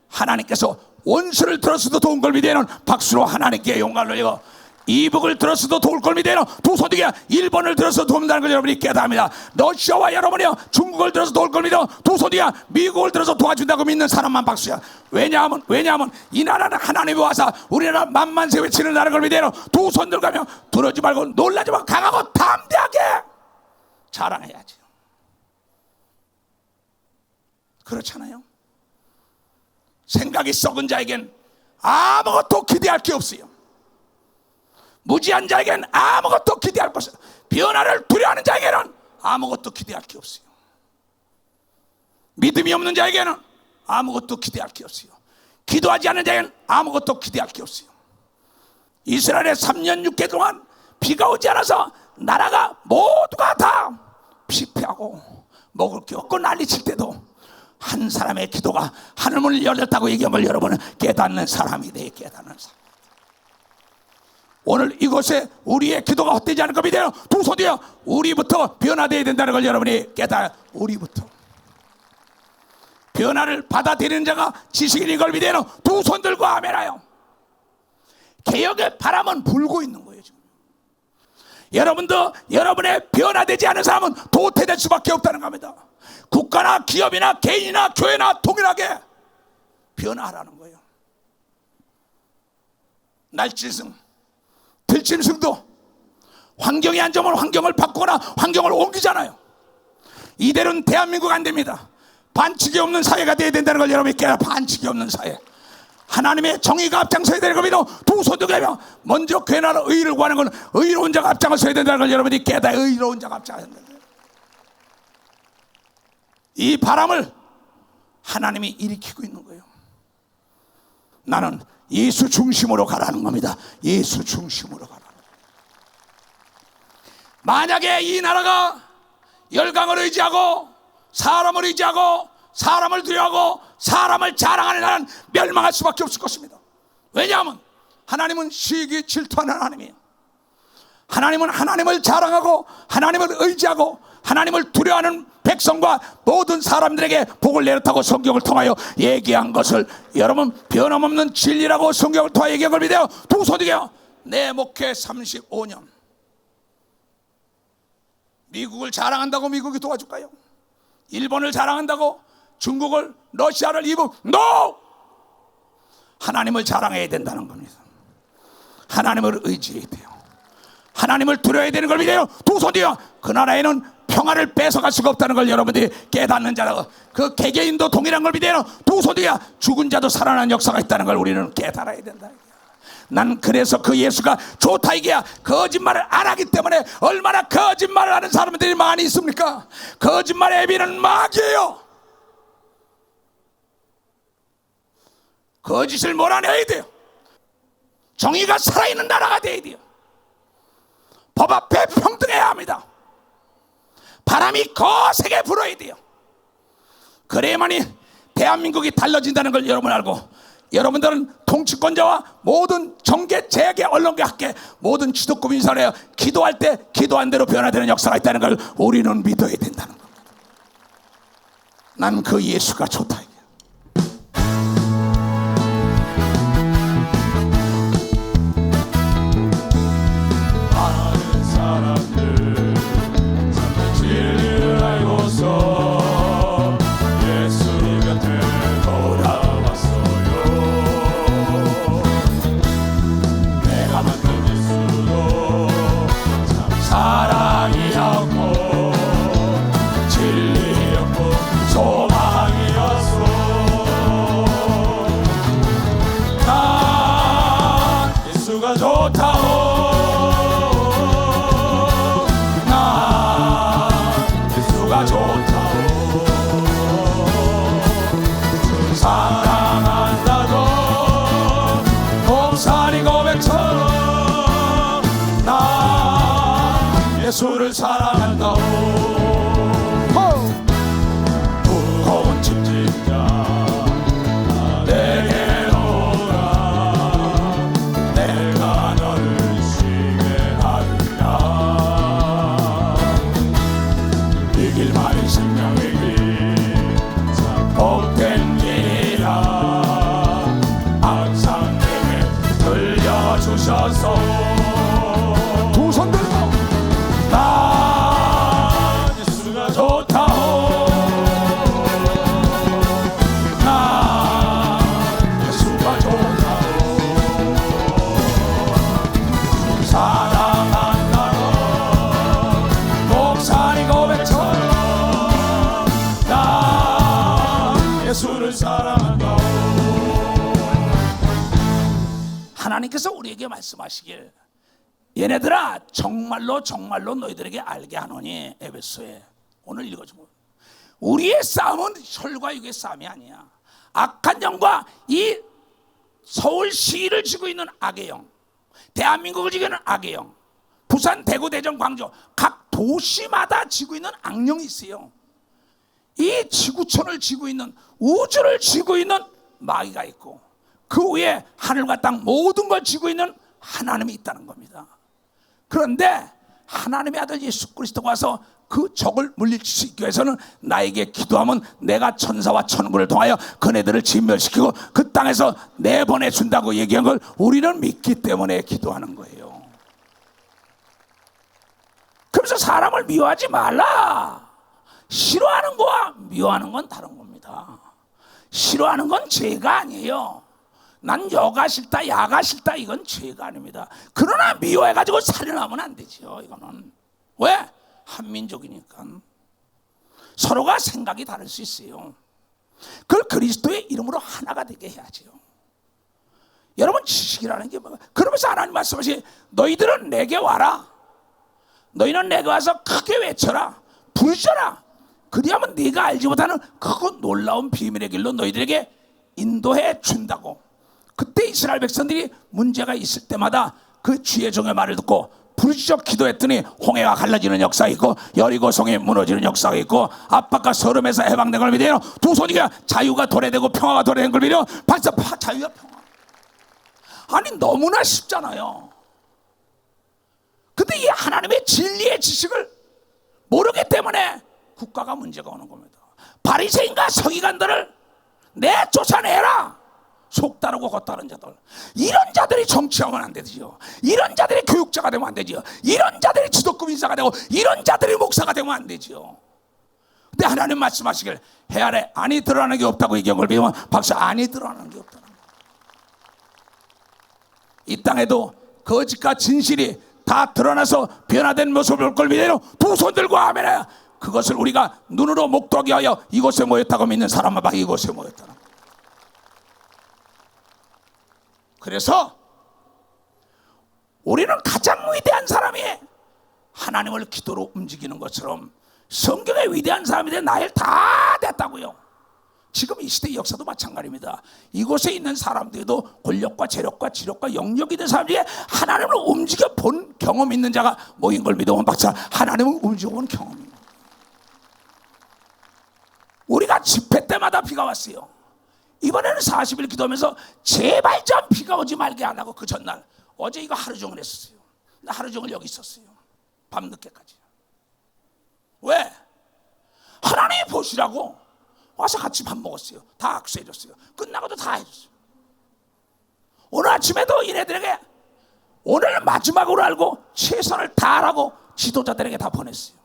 하나님께서 원수를 들었어도 도운 걸 믿어요. 박수로 하나님께 영광을 돌리고 이북을 들었어도 도울 걸 믿어요. 두 손들게 일본을 들어서 도움다는 걸 여러분이 깨닫습니다. 러시아와 여러분이요 중국을 들어서 도울 걸 믿어. 두 손들게 미국을 들어서 도와준다고 믿는 사람만 박수야. 왜냐하면 이 나라는 하나님이 와서 우리나라 만만세 외치는 나라를 걸 믿어요. 두 손 들가며 두려지 말고 놀라지 말고 강하고 담대하게 자랑해야지. 그렇잖아요. 생각이 썩은 자에겐 아무것도 기대할 게 없어요. 무지한 자에게는 아무것도 기대할 것이 없어요. 변화를 두려워하는 자에게는 아무것도 기대할 게 없어요. 믿음이 없는 자에게는 아무것도 기대할 게 없어요. 기도하지 않는 자에게는 아무것도 기대할 게 없어요. 이스라엘에 3년 6개월 동안 비가 오지 않아서 나라가 모두가 다 피폐하고 먹을 게 없고 난리칠 때도 한 사람의 기도가 하늘문을 열렸다고 얘기한 걸 여러분은 깨닫는 사람이 돼. 깨닫는 사람. 오늘 이곳에 우리의 기도가 헛되지 않을 겁니다. 두 손이요, 우리부터 변화되어야 된다는 걸 여러분이 깨달아. 우리부터 변화를 받아들이는 자가 지식인인 걸 믿어요. 두 손 들고 아멘하여. 개혁의 바람은 불고 있는 거예요 지금. 여러분도 여러분의 변화되지 않은 사람은 도태될 수밖에 없다는 겁니다. 국가나 기업이나 개인이나 교회나 동일하게 변화하라는 거예요. 날짐승, 들짐승도 환경이 안 좋으면 환경을 바꾸거나 환경을 옮기잖아요. 이대로는 대한민국 안 됩니다. 반칙이 없는 사회가 돼야 된다는 걸 여러분이 깨달아. 반칙이 없는 사회, 하나님의 정의가 앞장서야 되는 겁니다. 두 손 들고 하면 먼저 괜한 의를 구하는 건 의로운 자가 앞장서야 된다는 걸 여러분이 깨달아. 의로운 자가 앞장서야 된다. 이 바람을 하나님이 일으키고 있는 거예요. 나는 예수 중심으로 가라는 겁니다. 예수 중심으로 가라. 만약에 이 나라가 열강을 의지하고 사람을 의지하고 사람을 두려워하고 사람을 자랑하는 나라는 멸망할 수밖에 없을 것입니다. 왜냐하면 하나님은 시기 질투하는 하나님이에요. 하나님은 하나님을 자랑하고 하나님을 의지하고 하나님을 두려워하는 백성과 모든 사람들에게 복을 내렸다고 성경을 통하여 얘기한 것을 여러분 변함없는 진리라고 성경을 통하여 얘기한 걸 믿어요. 두 손이게요. 내 목회 35년. 미국을 자랑한다고 미국이 도와줄까요? 일본을 자랑한다고 중국을, 러시아를, 이북, NO! 하나님을 자랑해야 된다는 겁니다. 하나님을 의지해야 돼요. 하나님을 두려워야 되는 걸 믿어요. 두 손이요. 그 나라에는 평화를 뺏어갈 수가 없다는 걸 여러분들이 깨닫는 자라고. 그 개개인도 동일한 걸 믿어요. 두 손이야. 죽은 자도 살아나는 역사가 있다는 걸 우리는 깨달아야 된다. 난 그래서 그 예수가 좋다 이게야. 거짓말을 안 하기 때문에. 얼마나 거짓말을 하는 사람들이 많이 있습니까? 거짓말의 애비는 마귀예요. 거짓을 몰아내야 돼요. 정의가 살아있는 나라가 돼야 돼요. 법 앞에 평등해야 합니다. 바람이 거세게 불어야 돼요. 그래야만이 대한민국이 달라진다는 걸 여러분 알고, 여러분들은 통치권자와 모든 정계, 재계, 언론계, 학계 모든 지도급 인사를 기도할 때 기도한 대로 변화되는 역사가 있다는 걸 우리는 믿어야 된다는 겁니다. 난 그 예수가 좋다. 많은 사람들 참된 진리를 알고서 예수님 곁에 돌아왔어요. 내가 만든 예수도 참 사랑이었고 진리였고 소망이었어. 난 예수가 좋다고. 사랑한다고 곰살이 고백처럼 나 예수를 사랑한다고. 무거운 짐진자 내게 오라. 내가 너를 쉬게 하리라. 이 길만이 생명의 길 복된 길이라. 항상 내게 들려주셔서 두 손 들고 나 예수가 좋다오. 나 예수가 좋다오. 사랑한다고 목사님 고백처럼 예수를 사랑한다. 하나님께서 우리에게 말씀하시길 얘네들아 정말로 정말로 너희들에게 알게 하노니. 에베소에 오늘 읽어주고, 우리의 싸움은 혈과 육의 싸움이 아니야. 악한 영과 이 서울시를 쥐고 있는 악의 영, 대한민국을 쥐고 있는 악의 영, 부산, 대구, 대전, 광주 각 도시마다 쥐고 있는 악령이 있어요. 이 지구촌을 쥐고 있는, 우주를 쥐고 있는 마귀가 있고, 그 위에 하늘과 땅 모든 걸 쥐고 있는 하나님이 있다는 겁니다. 그런데 하나님의 아들 예수 그리스도가 와서 그 적을 물리칠 수 있기 위해서는 나에게 기도하면 내가 천사와 천군을 통하여 그네들을 진멸시키고 그 땅에서 내보내준다고 얘기한 걸 우리는 믿기 때문에 기도하는 거예요. 그래서 사람을 미워하지 말라. 싫어하는 거와 미워하는 건 다른 겁니다. 싫어하는 건 죄가 아니에요. 난 여가 싫다, 야가 싫다, 이건 죄가 아닙니다. 그러나 미워해가지고 살인하면 안 되죠. 이거는 왜? 한민족이니까. 서로가 생각이 다를 수 있어요. 그걸 그리스도의 이름으로 하나가 되게 해야죠. 여러분, 지식이라는 게 뭐야? 그러면서 하나님 말씀하시, 너희들은 내게 와라. 너희는 내게 와서 크게 외쳐라, 부르셔라. 그리하면 네가 알지 못하는 크고 놀라운 비밀의 길로 너희들에게 인도해 준다고. 그때 이스라엘 백성들이 문제가 있을 때마다 그 주의 종의 말을 듣고 부르짖어 기도했더니 홍해가 갈라지는 역사가 있고 여리고성이 무너지는 역사가 있고 압박과 서름에서 해방된 걸 믿어요. 두 손이가 자유가 도래되고 평화가 도래된 걸 믿어요. 박사, 자유와 평화. 아니, 너무나 쉽잖아요. 근데 이 하나님의 진리의 지식을 모르기 때문에 국가가 문제가 오는 겁니다. 바리새인과 서기관들을 내쫓아내라. 속 따르고 겉 따른 자들, 이런 자들이 정치하면 안 되지요. 이런 자들이 교육자가 되면 안 되지요. 이런 자들이 지도급 인사가 되고 이런 자들이 목사가 되면 안 되지요. 근데 하나님 말씀하시길 해 아래 안이 드러나는 게 없다고 얘기한 걸 믿으면 박수, 안이 드러나는 게 없다는 거예요. 이 땅에도 거짓과 진실이 다 드러나서 변화된 모습을 볼 걸 믿어요. 두 손 들고 아멘해요. 그것을 우리가 눈으로 목도하게 하여 이곳에 모였다고 믿는 사람만 봐. 이곳에 모였다는 거예요. 그래서 우리는 가장 위대한 사람이 하나님을 기도로 움직이는 것처럼 성경의 위대한 사람이 나일 다 됐다고요. 지금 이 시대의 역사도 마찬가지입니다. 이곳에 있는 사람들도 권력과 재력과 지력과 영역이 있는 사람 중에 하나님을 움직여 본 경험 있는 자가 모인 걸 믿어본 박사, 하나님을 움직여 본 경험입니다. 우리가 집회 때마다 비가 왔어요. 이번에는 40일 기도하면서 제발 좀 비가 오지 말게 안 하고 그 전날 어제 이거 하루 종일 했었어요. 나 하루 종일 여기 있었어요. 밤늦게까지. 왜? 하나님이 보시라고 와서 같이 밥 먹었어요. 다 악수해줬어요. 끝나고도 다 해줬어요. 오늘 아침에도 얘네들에게 오늘 마지막으로 알고 최선을 다하라고 지도자들에게 다 보냈어요.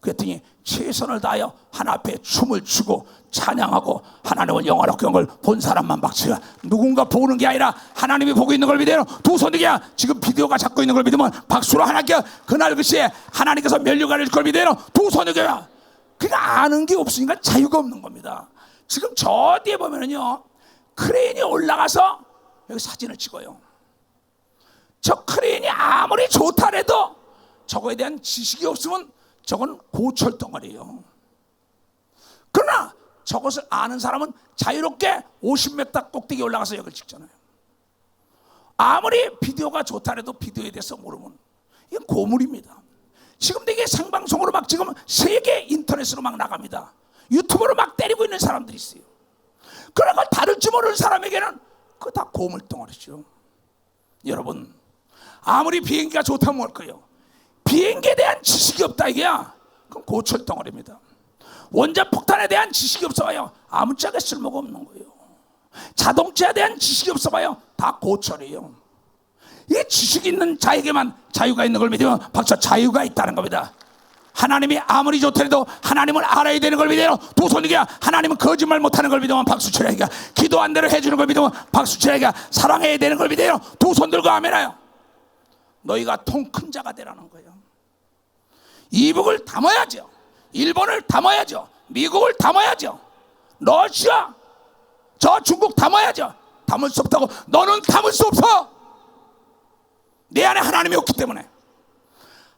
그랬더니 최선을 다하여 하나 앞에 춤을 추고 찬양하고 하나님을 영원하게 한 걸 본 사람만 박수야. 누군가 보는 게 아니라 하나님이 보고 있는 걸 믿어요. 두 손이야. 지금 비디오가 잡고 있는 걸 믿으면 박수로 하나님께 그날 그 시에 하나님께서 면류관을 줄 걸 믿어요. 두 손이야. 그러니까 아는 게 없으니까 자유가 없는 겁니다. 지금 저 뒤에 보면은요, 크레인이 올라가서 여기 사진을 찍어요. 저 크레인이 아무리 좋다 해도 저거에 대한 지식이 없으면 저건 고철덩어리예요. 그러나 저것을 아는 사람은 자유롭게 50m 꼭대기 올라가서 여기를 찍잖아요. 아무리 비디오가 좋다 해도 비디오에 대해서 모르면 이건 고물입니다. 지금도 이게 생방송으로 막 지금 세계 인터넷으로 막 나갑니다. 유튜브로 막 때리고 있는 사람들이 있어요. 그런 걸 다룰 줄 모르는 사람에게는 그거 다 고물덩어리죠. 여러분, 아무리 비행기가 좋다면 뭘 거예요. 비행기에 대한 지식이 없다 이게야, 그럼 고철덩어리입니다. 원자폭탄에 대한 지식이 없어봐요, 아무짝에 쓸모가 없는 거예요. 자동차에 대한 지식이 없어봐요, 다 고철이에요. 이 지식 있는 자에게만 자유가 있는 걸 믿으면 박사, 자유가 있다는 겁니다. 하나님이 아무리 좋더라도 하나님을 알아야 되는 걸 믿어요. 두 손이야. 하나님은 거짓말 못하는 걸 믿으면 박수 쳐야 해. 기도한 대로 해주는 걸 믿으면 박수 쳐야 해. 사랑해야 되는 걸 믿어요. 두 손 들고 아멘해요. 너희가 통 큰 자가 되라는 거예요. 이북을 담아야죠. 일본을 담아야죠. 미국을 담아야죠. 러시아, 저 중국 담아야죠. 담을 수 없다고. 너는 담을 수 없어. 내 안에 하나님이 없기 때문에.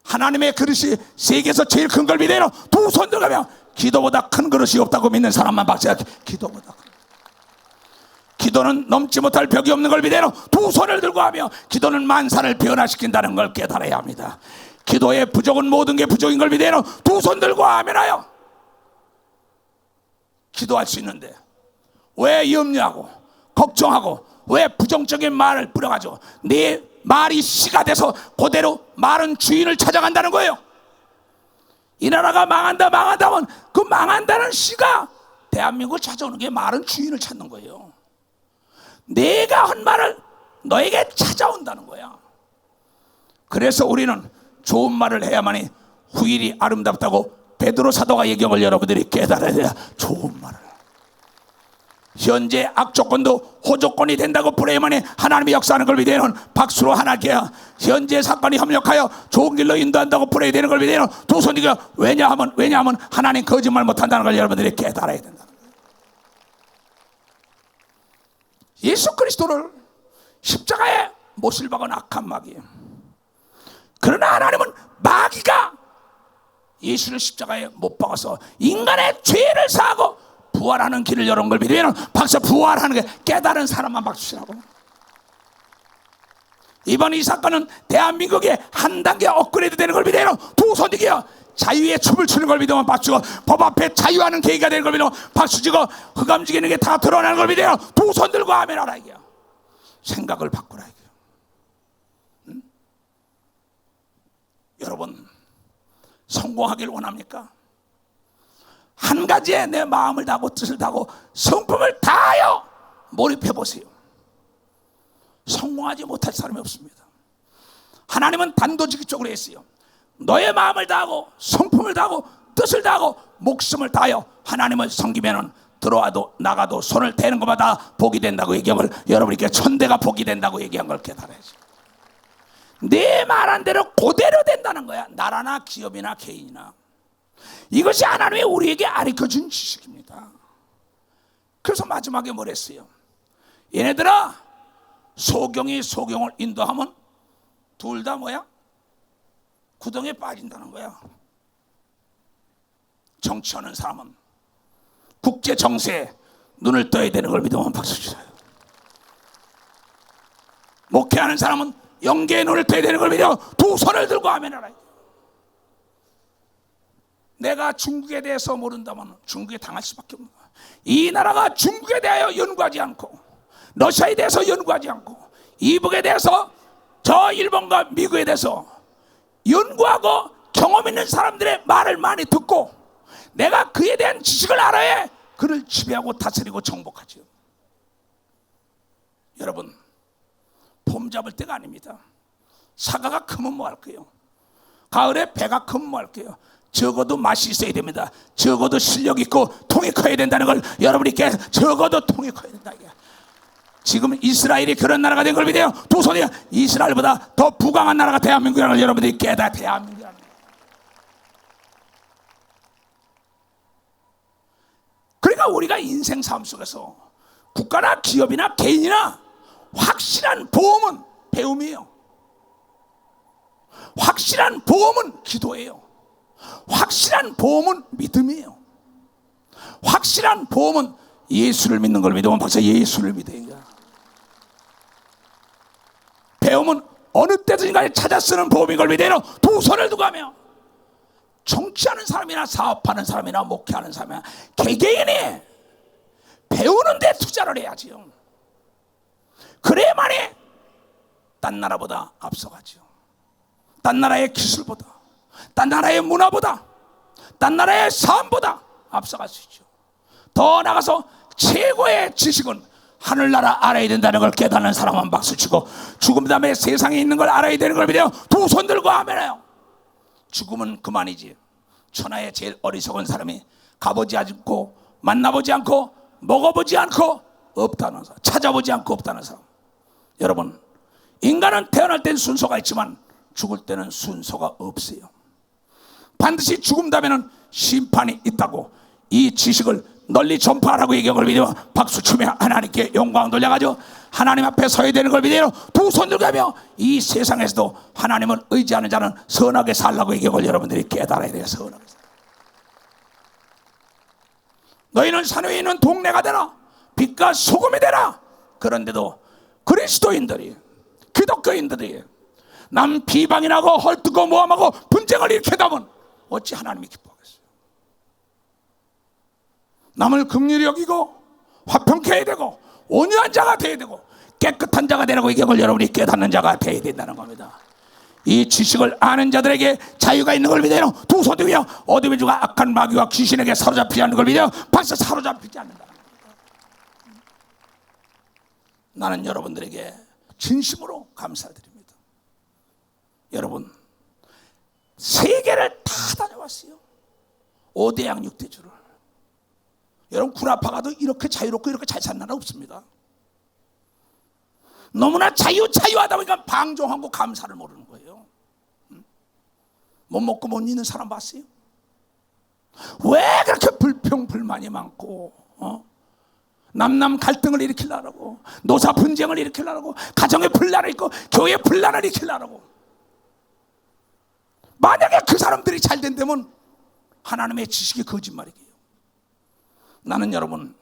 하나님의 그릇이 세계에서 제일 큰 걸 믿어요. 두 손 들어가면 기도보다 큰 그릇이 없다고 믿는 사람만 박수야. 기도보다 큰. 기도는 넘지 못할 벽이 없는 걸 믿어요. 두 손을 들고 하며 기도는 만사를 변화시킨다는 걸 깨달아야 합니다. 기도의 부족은 모든 게 부족인 걸 믿어요. 두 손 들고 아멘하여. 기도할 수 있는데 왜 염려하고 걱정하고 왜 부정적인 말을 뿌려가지고 네 말이 씨가 돼서 그대로 말은 주인을 찾아간다는 거예요. 이 나라가 망한다면 그 망한다는 씨가 대한민국을 찾아오는 게 말은 주인을 찾는 거예요. 내가 한 말을 너에게 찾아온다는 거야. 그래서 우리는 좋은 말을 해야만이 후일이 아름답다고 베드로 사도가 얘기한 걸 여러분들이 깨달아야 돼요. 좋은 말을. 현재 악조건도 호조건이 된다고 부르야만이 하나님이 역사하는 걸 믿어야는 박수로 하나님께 현재 사건이 협력하여 좋은 길로 인도한다고 부르야 되는 걸 믿어야는 두 손이가 왜냐하면 하나님 거짓말 못한다는 걸 여러분들이 깨달아야 된다. 예수 그리스도를 십자가에 못을 박은 악한 마귀. 그러나 하나님은 마귀가 예수를 십자가에 못 박아서 인간의 죄를 사하고 부활하는 길을 열은 걸 믿으면 박수. 부활하는 게 깨달은 사람만 박수시라고. 이번 이 사건은 대한민국의 한 단계 업그레이드 되는 걸 믿으면 두 손 들기야. 자유의 춤을 추는 걸 믿으면 박수고 법 앞에 자유하는 계기가 되는 걸 믿으면 박수치고 흑암지기는 게 다 드러나는 걸 믿으면 두 손 들고 아멘 하라 이게. 생각을 바꾸라 이게. 응? 여러분 성공하길 원합니까? 한 가지에 내 마음을 다하고 뜻을 다하고 성품을 다하여 몰입해 보세요. 성공하지 못할 사람이 없습니다. 하나님은 단도직입적으로 했어요. 너의 마음을 다하고 성품을 다하고 뜻을 다하고 목숨을 다하여 하나님을 섬기면은 들어와도 나가도 손을 대는 것마다 복이 된다고 얘기한 걸 여러분께 천대가 복이 된다고 얘기한 걸 깨달아야지. 내 말한 대로 그대로 된다는 거야. 나라나 기업이나 개인이나. 이것이 하나님이 우리에게 가르쳐준 지식입니다. 그래서 마지막에 뭘 했어요? 얘네들아 소경이 소경을 인도하면 둘 다 뭐야? 구덩이에 빠진다는 거야. 정치하는 사람은 국제 정세에 눈을 떠야 되는 걸 믿으면 박수 주세요. 목회하는 사람은 영계의 눈을 떠야 되는 걸 믿어 두 손을 들고 아멘하라. 내가 중국에 대해서 모른다면 중국에 당할 수밖에 없는 거야. 이 나라가 중국에 대하여 연구하지 않고 러시아에 대해서 연구하지 않고 이북에 대해서 저 일본과 미국에 대해서 연구하고 경험 있는 사람들의 말을 많이 듣고 내가 그에 대한 지식을 알아야 그를 지배하고 다스리고 정복하죠. 여러분 폼 잡을 때가 아닙니다. 사과가 크면 뭐 할 거예요? 가을에 배가 크면 뭐 할 거예요? 적어도 맛이 있어야 됩니다. 적어도 실력 있고 통이 커야 된다는 걸 여러분이 적어도 통이 커야 된다. 지금 이스라엘이 그런 나라가 된 걸 믿어요. 두 손이 이스라엘보다 더 부강한 나라가 대한민국이라는 걸 여러분들이 깨달아. 대한민국이라는 걸. 그러니까 우리가 인생 삶 속에서 국가나 기업이나 개인이나 확실한 보험은 배움이에요. 확실한 보험은 기도예요. 확실한 보험은 믿음이에요. 확실한 보험은 예수를 믿는 걸 믿으면 박사 예수를 믿어야. 배움은 어느 때든지 찾아 쓰는 보험인 걸 믿어야 두 손을 두고 하며 정치하는 사람이나 사업하는 사람이나 목회하는 사람이나 개개인이 배우는 데 투자를 해야지요. 그래야만이 딴 나라보다 앞서가죠. 딴 나라의 기술보다 딴 나라의 문화보다 딴 나라의 삶보다 앞서갈 수 있죠. 더 나가서 최고의 지식은 하늘나라 알아야 된다는 걸 깨닫는 사람은 박수치고 죽음 다음에 세상에 있는 걸 알아야 되는 걸 믿어요. 두 손 들고 아멘해요. 죽음은 그만이지. 천하의 제일 어리석은 사람이 가보지 않고 만나보지 않고 먹어보지 않고 없다는 사람, 찾아보지 않고 없다는 사람. 여러분 인간은 태어날 땐 순서가 있지만 죽을 때는 순서가 없어요. 반드시 죽음 다음에는 심판이 있다고 이 지식을 널리 전파하라고 얘기한 걸 믿으며 박수치며 하나님께 영광 돌려가지고 하나님 앞에 서야 되는 걸 믿으며 두 손 들고 하며 이 세상에서도 하나님을 의지하는 자는 선하게 살라고 얘기한 걸 여러분들이 깨달아야 돼요. 선하게 살라. 너희는 산 위에 있는 동네가 되라. 빛과 소금이 되라. 그런데도 그리스도인들이 기독교인들이 남 비방이 나고 헐뜯고 모함하고 분쟁을 일으켜다면 어찌 하나님이 기뻐하겠어요? 남을 긍휼히 여기고 화평케 해야 되고 온유한 자가 되어야 되고 깨끗한 자가 되라고 이걸 여러분이 깨닫는 자가 되어야 된다는 겁니다. 이 지식을 아는 자들에게 자유가 있는 걸 믿어요. 두 손 들며 어둠의 주가 악한 마귀와 귀신에게 사로잡히지 않는 걸 믿어요. 벌써 사로잡히지 않는다는 겁니다. 나는 여러분들에게 진심으로 감사드립니다. 여러분 세계를 다 다녀왔어요. 5대양 6대주를. 여러분 구라파 가도 이렇게 자유롭고 이렇게 잘 사는 나라 없습니다. 너무나 자유하다 보니까 방종하고 감사를 모르는 거예요. 못 먹고 못 입는 사람 봤어요? 왜 그렇게 불평불만이 많고 남남 갈등을 일으키려고 노사 분쟁을 일으키려고 가정의 분란을 일으키고 교회의 분란을 일으키려고. 만약에 그 사람들이 잘 된다면 하나님의 지식이 거짓말이에요. 나는 여러분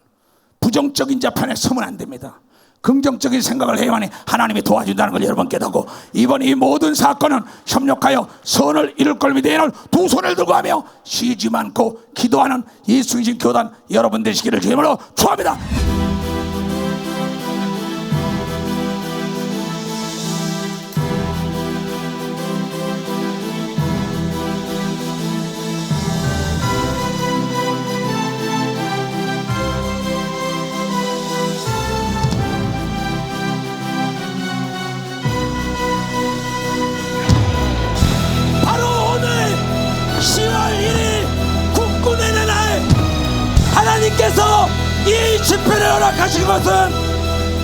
부정적인 자편에 서면 안 됩니다. 긍정적인 생각을 해야만 하나님이 도와준다는 걸 여러분 깨닫고, 이번 이 모든 사건은 협력하여 선을 이룰 걸 믿어야 두 손을 들고 하며 쉬지 않고 기도하는 이 순신 교단 여러분 되시기를 주님으로 축원합니다. 바로 오늘 10월 1일 국군의 날 하나님께서 이 집회를 허락하신 것은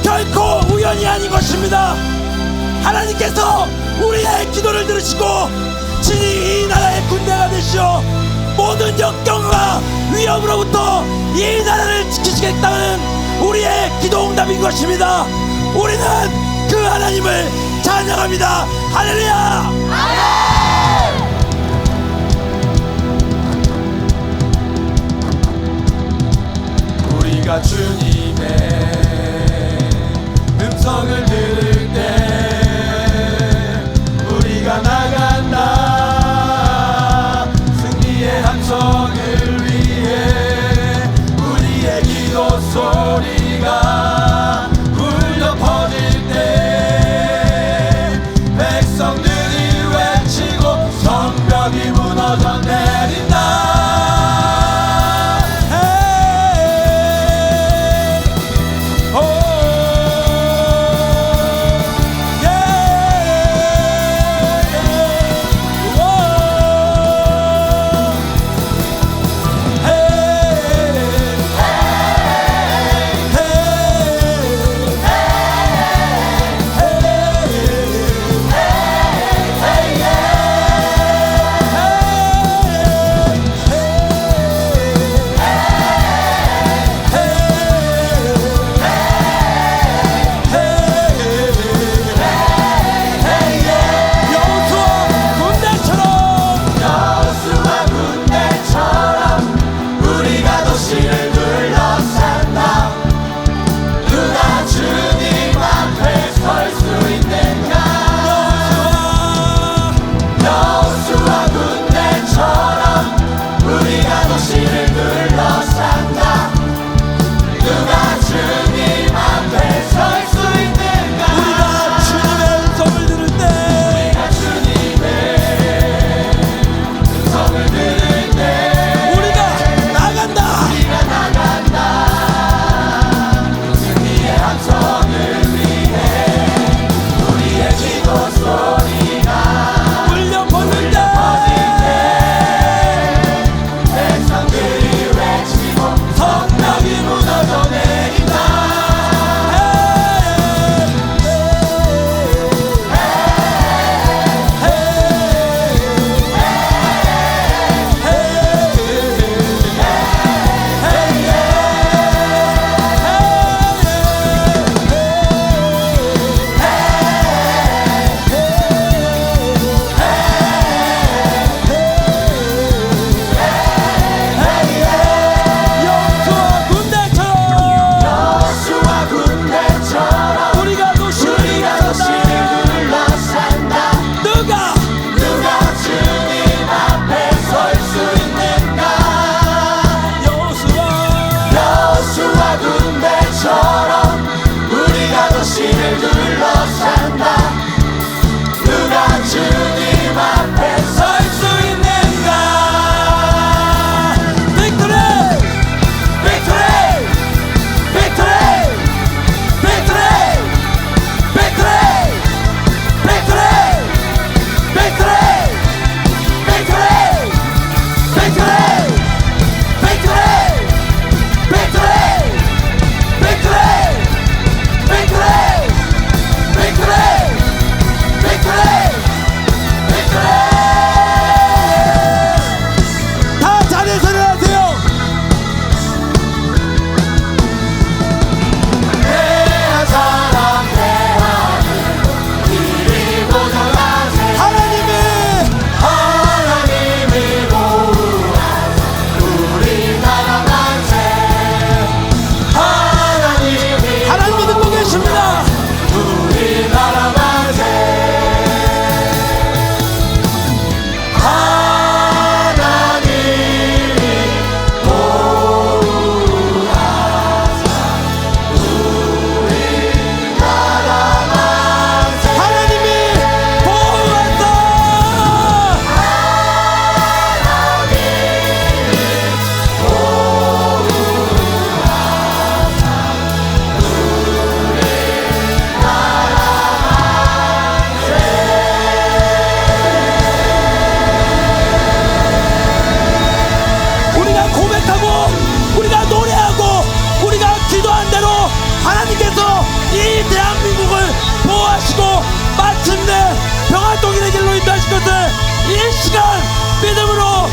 결코 우연이 아닌 것입니다. 하나님께서 우리의 기도를 들으시고 친히 이 나라의 군대가 되시어 모든 역경과 위협으로부터 이 나라를 지키시겠다는 우리의 기도 응답인 것입니다. 우리는 그 하나님을 찬양합니다. 할렐루야. 우리가 주님의 음성을 들을 때 우리가 나간다. 승리의 함성을 위해 우리의 기도 소리가 울려 퍼질 때 백성들이 외쳐 마침내 평화 통일의 길로 인도하실 것을 이 시간 믿음으로